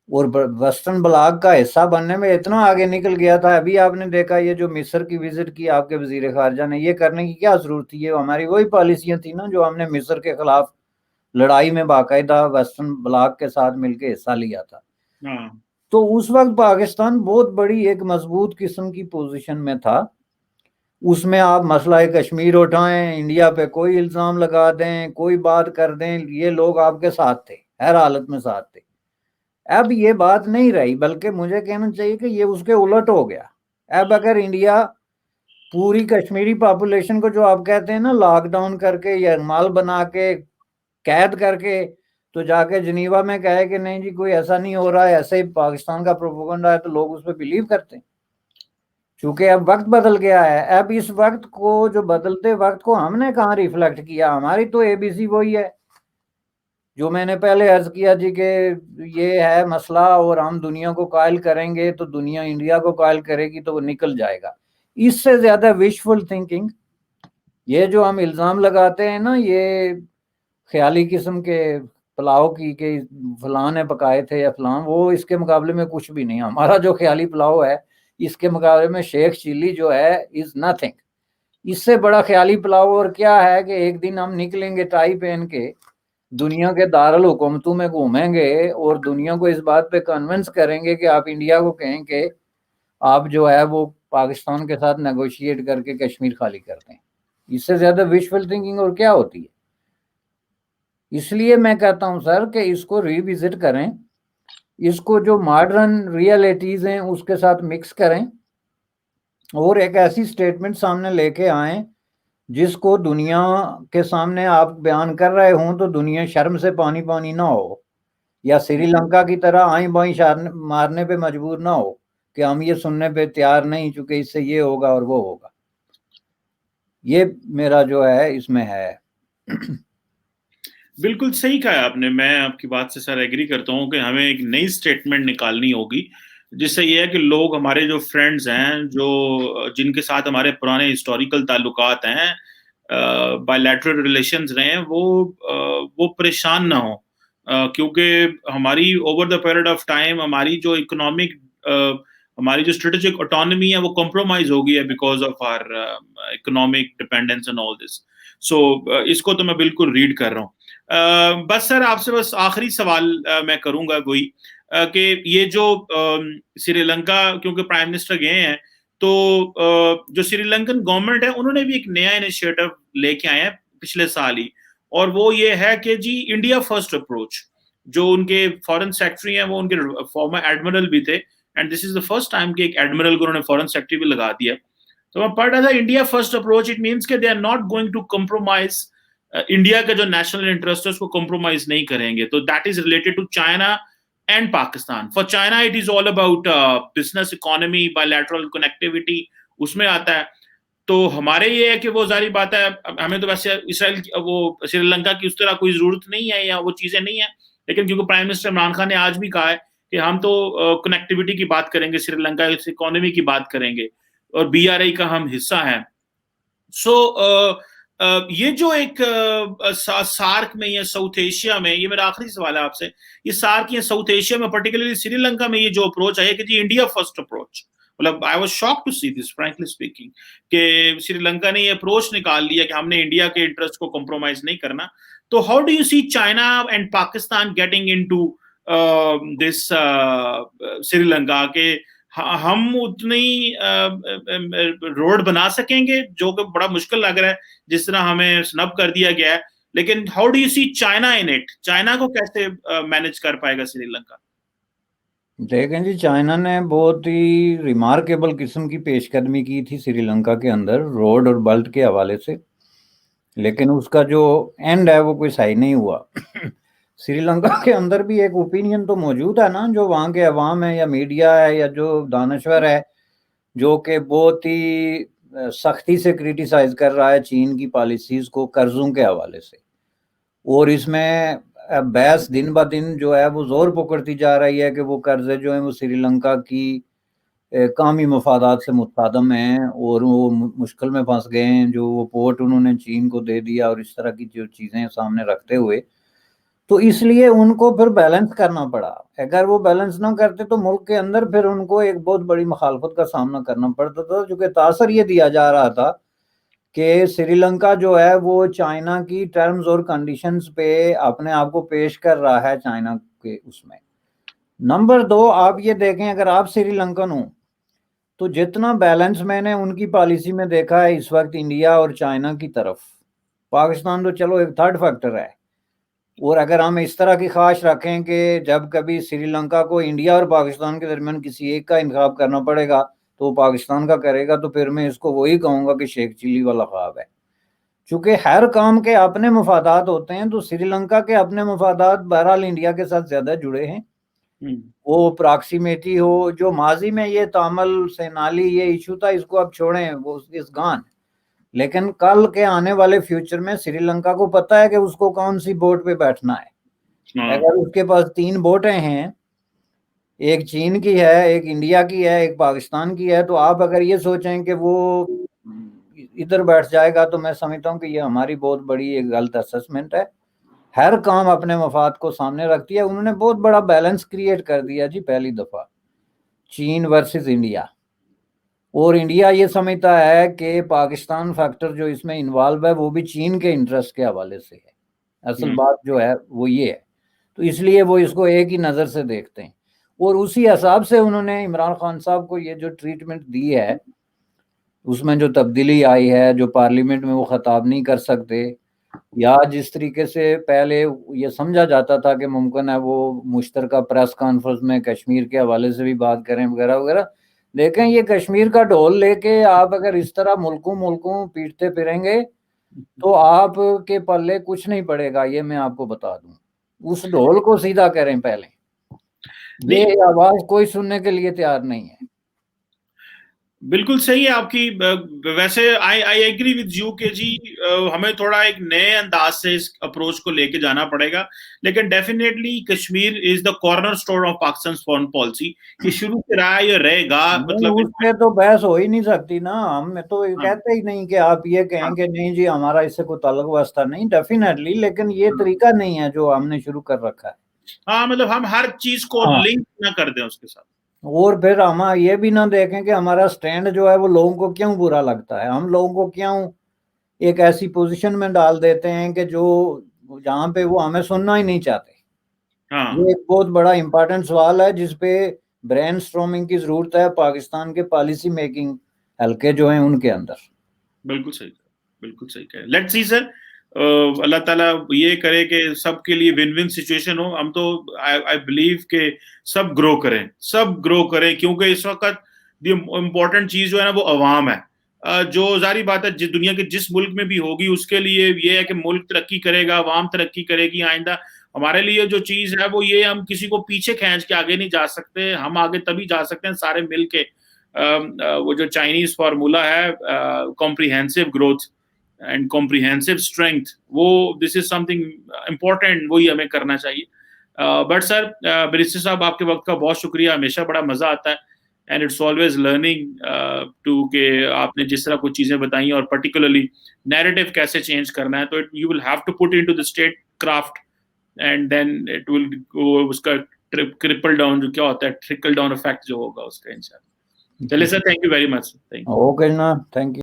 اور ویسٹرن بلاک کا حصہ بننے میں اتنا آگے نکل گیا تھا. ابھی آپ نے دیکھا یہ جو مصر کی وزٹ کی آپ کے وزیر خارجہ نے، یہ کرنے کی کیا ضرورت تھی؟ یہ ہماری وہی پالیسیاں تھیں نا جو ہم نے مصر کے خلاف لڑائی میں باقاعدہ ویسٹرن بلاک کے ساتھ مل کے حصہ لیا تھا. تو اس وقت پاکستان بہت بڑی ایک مضبوط قسم کی پوزیشن میں تھا. اس میں آپ مسئلہ کشمیر اٹھائیں، انڈیا پہ کوئی الزام لگا دیں، کوئی بات کر دیں، یہ لوگ آپ کے ساتھ تھے، ہر حالت میں ساتھ تھے. اب یہ بات نہیں رہی، بلکہ مجھے کہنا چاہیے کہ یہ اس کے الٹ ہو گیا. اب اگر انڈیا پوری کشمیری پاپولیشن کو جو آپ کہتے ہیں نا لاک ڈاؤن کر کے یا مال بنا کے قید کر کے تو جا کے جنیوا میں کہے کہ نہیں جی کوئی ایسا نہیں ہو رہا ہے، ایسے ہی پاکستان کا پروپیگنڈا ہے، تو لوگ اس پہ بلیو کرتے ہیں. چونکہ اب وقت بدل گیا ہے. اب اس وقت کو جو بدلتے وقت کو ہم نے کہاں ریفلیکٹ کیا؟ ہماری تو اے بی سی وہی ہے جو میں نے پہلے عرض کیا جی کہ یہ ہے مسئلہ، اور ہم دنیا کو قائل کریں گے تو دنیا انڈیا کو قائل کرے گی تو وہ نکل جائے گا. اس سے زیادہ وشفل تھنکنگ، یہ جو ہم الزام لگاتے ہیں نا یہ خیالی قسم کے پلاؤ کی کہ فلاں نے پکائے تھے یا فلاں، وہ اس کے مقابلے میں کچھ بھی نہیں. ہمارا جو خیالی پلاؤ ہے اس کے مقابلے میں شیخ چلی جو ہے از نتھنگ. اس سے بڑا خیالی پلاؤ اور کیا ہے کہ ایک دن ہم نکلیں گے ٹائی پہن کے دنیا کے دارالحکومتوں میں گھومیں گے اور دنیا کو اس بات پہ کنونس کریں گے کہ آپ انڈیا کو کہیں کہ آپ جو ہے وہ پاکستان کے ساتھ نیگوشیٹ کر کے کشمیر خالی کرتے ہیں. اس سے زیادہ وشفل تھنکنگ اور کیا ہوتی ہے؟ اس لیے میں کہتا ہوں سر کہ اس کو ری وزٹ کریں، اس کو جو ماڈرن ریئلٹیز ہیں اس کے ساتھ مکس کریں اور ایک ایسی سٹیٹمنٹ سامنے لے کے آئیں جس کو دنیا کے سامنے آپ بیان کر رہے ہوں تو دنیا شرم سے پانی پانی نہ ہو، یا سری لنکا کی طرح آئیں بائیں مارنے پہ مجبور نہ ہو کہ ہم یہ سننے پہ تیار نہیں چونکہ اس سے یہ ہوگا اور وہ ہوگا. یہ میرا جو ہے اس میں ہے. بالکل صحیح کہا آپ نے، میں آپ کی بات سے سر ایگری کرتا ہوں کہ ہمیں ایک نئی سٹیٹمنٹ نکالنی ہوگی جس سے یہ ہے کہ لوگ ہمارے جو فرینڈز ہیں جو جن کے ساتھ ہمارے پرانے ہسٹوریکل تعلقات ہیں، بائی لیٹرل ریلیشنز رہے ہیں، وہ پریشان نہ ہوں، کیونکہ ہماری over the period of time ہماری جو اکنامک ہماری جو اسٹریٹجک اٹانومی ہے وہ کمپرومائز ہو گئی ہے because of our economic dependence and all this. So اس کو تو میں بالکل ریڈ کر رہا ہوں. بس سر آپ سے بس آخری سوال میں کروں گا گوئی کہ یہ جو سری لنکا کیونکہ پرائم منسٹر گئے ہیں تو جو سری لنکن گورنمنٹ ہے انہوں نے بھی ایک نیا انیشیٹو لے کے آئے ہیں پچھلے سال ہی، اور وہ یہ ہے کہ جی انڈیا فرسٹ اپروچ. جو ان کے فارن سیکرٹری ہیں وہ ان کے فارمر ایڈمرل بھی تھے، and this is the first time کہ ایک ایڈمرل کو انہوں نے فارن سیکرٹری بھی لگا دیا. تو میں پڑھ رہا تھا India first approach, it means کہ they are not going to compromise India کا جو نیشنل انٹرسٹ ہے اس کو کمپرومائز نہیں کریں گے. تو that is related to China and Pakistan. For China it is all about business economy, bilateral connectivity اس میں آتا ہے. تو ہمارے یہ ہے کہ وہ ظاہری بات ہے ہمیں تو ویسے اسرائیل وہ سری لنکا کی اس طرح کوئی ضرورت نہیں ہے یا وہ چیزیں نہیں ہیں، لیکن کیونکہ پرائم منسٹر عمران خان نے آج بھی کہا ہے کہ ہم تو کنیکٹیوٹی کی بات کریں گے، سری لنکا کی اکانومی کی بات کریں گے، اور بی آر آئی کا ہم حصہ ہیں. سو یہ جو ایک سارک میں یا ساؤتھ ایشیا میں، یہ میرا آخری سوال ہے آپ سے، یہ سارک یا ساؤتھ ایشیا میں پرٹیکولرلی سری لنکا میں یہ جو اپروچ ہے کہ جی انڈیا فرسٹ اپروچ، مطلب I was shock to see this frankly speaking کہ سری لنکا نے یہ اپروچ نکال لیا کہ ہم نے انڈیا کے انٹرسٹ کو کمپرومائز نہیں کرنا. تو how do you see China and Pakistan getting into this Sri Lanka کہ ہم اتنی روڈ بنا سکیں گے جو کہ بڑا مشکل لگ رہا ہے جس طرح ہمیں سنب کر دیا گیا ہے، لیکن how do you see China in it, China کو کیسے مینج کر پائے گا سری لنکا؟ دیکھیں جی چائنا نے بہت ہی ریمارکیبل قسم کی پیش قدمی کی تھی سری لنکا کے اندر روڈ اور بلٹ کے حوالے سے، لیکن اس کا جو اینڈ ہے وہ کوئی صحیح نہیں ہوا. سری لنکا کے اندر بھی ایک اوپینین تو موجود ہے نا، جو وہاں کے عوام ہے یا میڈیا ہے یا جو دانشور ہے جو کہ بہت ہی سختی سے کریٹیسائز کر رہا ہے چین کی پالیسیز کو قرضوں کے حوالے سے، اور اس میں بحث دن بہ دن جو ہے وہ زور پکڑتی جا رہی ہے کہ وہ قرضے جو ہیں وہ سری لنکا کی قومی مفادات سے متصادم ہیں اور وہ مشکل میں پھنس گئے ہیں. جو وہ پورٹ انہوں نے چین کو دے دیا اور اس طرح کی جو چیزیں سامنے رکھتے ہوئے، تو اس لیے ان کو پھر بیلنس کرنا پڑا. اگر وہ بیلنس نہ کرتے تو ملک کے اندر پھر ان کو ایک بہت بڑی مخالفت کا سامنا کرنا پڑتا تھا، جو کہ تاثر یہ دیا جا رہا تھا کہ سری لنکا جو ہے وہ چائنا کی ٹرمز اور کنڈیشنز پہ اپنے آپ کو پیش کر رہا ہے چائنا کے اس میں. نمبر 2، آپ یہ دیکھیں اگر آپ سری لنکن ہوں تو جتنا بیلنس میں نے ان کی پالیسی میں دیکھا ہے اس وقت انڈیا اور چائنا کی طرف، پاکستان تو چلو ایک تھرڈ فیکٹر ہے، اور اگر ہم اس طرح کی خواہش رکھیں کہ جب کبھی سری لنکا کو انڈیا اور پاکستان کے درمیان کسی ایک کا انتخاب کرنا پڑے گا تو وہ پاکستان کا کرے گا، تو پھر میں اس کو وہی کہوں گا کہ شیخ چلی والا خواب ہے. چونکہ ہر کام کے اپنے مفادات ہوتے ہیں، تو سری لنکا کے اپنے مفادات بہرحال انڈیا کے ساتھ زیادہ جڑے ہیں. وہ پراکسیمیٹی ہو، جو ماضی میں یہ تعامل سینالی یہ ایشو تھا اس کو اب چھوڑیں، وہ اس گان، لیکن کل کے آنے والے فیوچر میں سری لنکا کو پتا ہے کہ اس کو کون سی بوٹ پہ بیٹھنا ہے. اگر اس کے پاس 3 بوٹیں ہیں، ایک چین کی ہے، ایک انڈیا کی ہے، ایک پاکستان کی ہے، تو آپ اگر یہ سوچیں کہ وہ ادھر بیٹھ جائے گا تو میں سمجھتا ہوں کہ یہ ہماری بہت بڑی ایک غلط اسسمنٹ ہے۔ ہر کام اپنے مفاد کو سامنے رکھتی ہے۔ انہوں نے بہت بڑا بیلنس کریٹ کر دیا جی پہلی دفعہ، چین ورسز انڈیا، اور انڈیا یہ سمجھتا ہے کہ پاکستان فیکٹر جو اس میں انوالو ہے وہ بھی چین کے انٹرسٹ کے حوالے سے ہے۔ اصل بات جو ہے وہ یہ ہے، تو اس لیے وہ اس کو ایک ہی نظر سے دیکھتے ہیں، اور اسی حساب سے انہوں نے عمران خان صاحب کو یہ جو ٹریٹمنٹ دی ہے، اس میں جو تبدیلی آئی ہے، جو پارلیمنٹ میں وہ خطاب نہیں کر سکتے، یا جس طریقے سے پہلے یہ سمجھا جاتا تھا کہ ممکن ہے وہ مشترکہ پریس کانفرنس میں کشمیر کے حوالے سے بھی بات کریں وغیرہ وغیرہ، دیکھیں یہ کشمیر کا ڈھول لے کے آپ اگر اس طرح ملکوں پیٹتے پھریں گے تو آپ کے پلے کچھ نہیں پڑے گا، یہ میں آپ کو بتا دوں۔ اس ڈھول کو سیدھا کریں پہلے، یہ آواز کوئی سننے کے لیے تیار نہیں ہے۔ بالکل صحیح ہے آپ کی، ویسے آئی ایگری ود یو کہ جی ہمیں تھوڑا ایک نئے انداز سے اس اپروچ کو لے کے جانا پڑے گا، لیکن definitely Kashmir is the corner stone of Pakistan foreign policy, یہ شروع سے رہا ہے، یہ رہے گا، مطلب اس پہ تو بحث ہو ہی نہیں سکتی نا، ہم تو کہتے ہی نہیں کہ آپ یہ کہیں کہ نہیں جی ہمارا اس سے کوئی تعلق واسطہ نہیں، ڈیفینیٹلی، لیکن یہ طریقہ نہیں ہے جو ہم نے شروع کر رکھا ہے۔ ہاں مطلب ہم ہر چیز کو لنک نہ کر دیں اس کے ساتھ، اور پھر ہم یہ بھی نہ دیکھیں کہ ہمارا سٹینڈ جو ہے وہ لوگوں کو کیوں برا لگتا ہے، ہم لوگوں کو کیوں ایک ایسی پوزیشن میں ڈال دیتے ہیں کہ جو جہاں پہ وہ ہمیں سننا ہی نہیں چاہتے۔ یہ ایک بہت بڑا امپورٹنٹ سوال ہے جس پہ برین سٹرومنگ کی ضرورت ہے پاکستان کے پالیسی میکنگ حلقے جو ہیں ان کے اندر۔ بالکل صحیح، بالکل صحیح کہا۔ لیٹس سی سر، اللہ تعالیٰ یہ کرے کہ سب کے لیے ون ون سچویشن ہو۔ ہم تو آئی بلیو کہ سب گرو کریں کیونکہ اس وقت دی امپورٹنٹ چیز جو ہے نا وہ عوام ہے، جو ظاہری بات ہے دنیا کے جس ملک میں بھی ہوگی اس کے لیے یہ ہے کہ ملک ترقی کرے گا، عوام ترقی کرے گی۔ آئندہ ہمارے لیے جو چیز ہے وہ یہ، ہم کسی کو پیچھے کھینچ کے آگے نہیں جا سکتے، ہم آگے تبھی جا سکتے ہیں سارے مل کے۔ وہ جو چائنیز فارمولا ہے comprehensive growth and comprehensive strength, وہ دس از سم تھنگ امپورٹینٹ، وہی ہمیں کرنا چاہیے۔ بٹ سر بیرسٹر صاحب آپ کے وقت کا بہت شکریہ، ہمیشہ بڑا مزہ آتا ہے، and it's always learning too, کہ آپ نے جس طرح کچھ چیزیں بتائیں اور پرٹیکولرلی نیریٹو کیسے چینج کرنا ہے، تو you will have to put into the statecraft and then it will go, اس کا ٹرپل ڈاؤن جو کیا ہوتا ہے، ٹرکل ڈاؤن افیکٹ جو ہوگا اس کا انشاءاللہ۔ چلے sir, thank you very much, okay نا، تھینک یو۔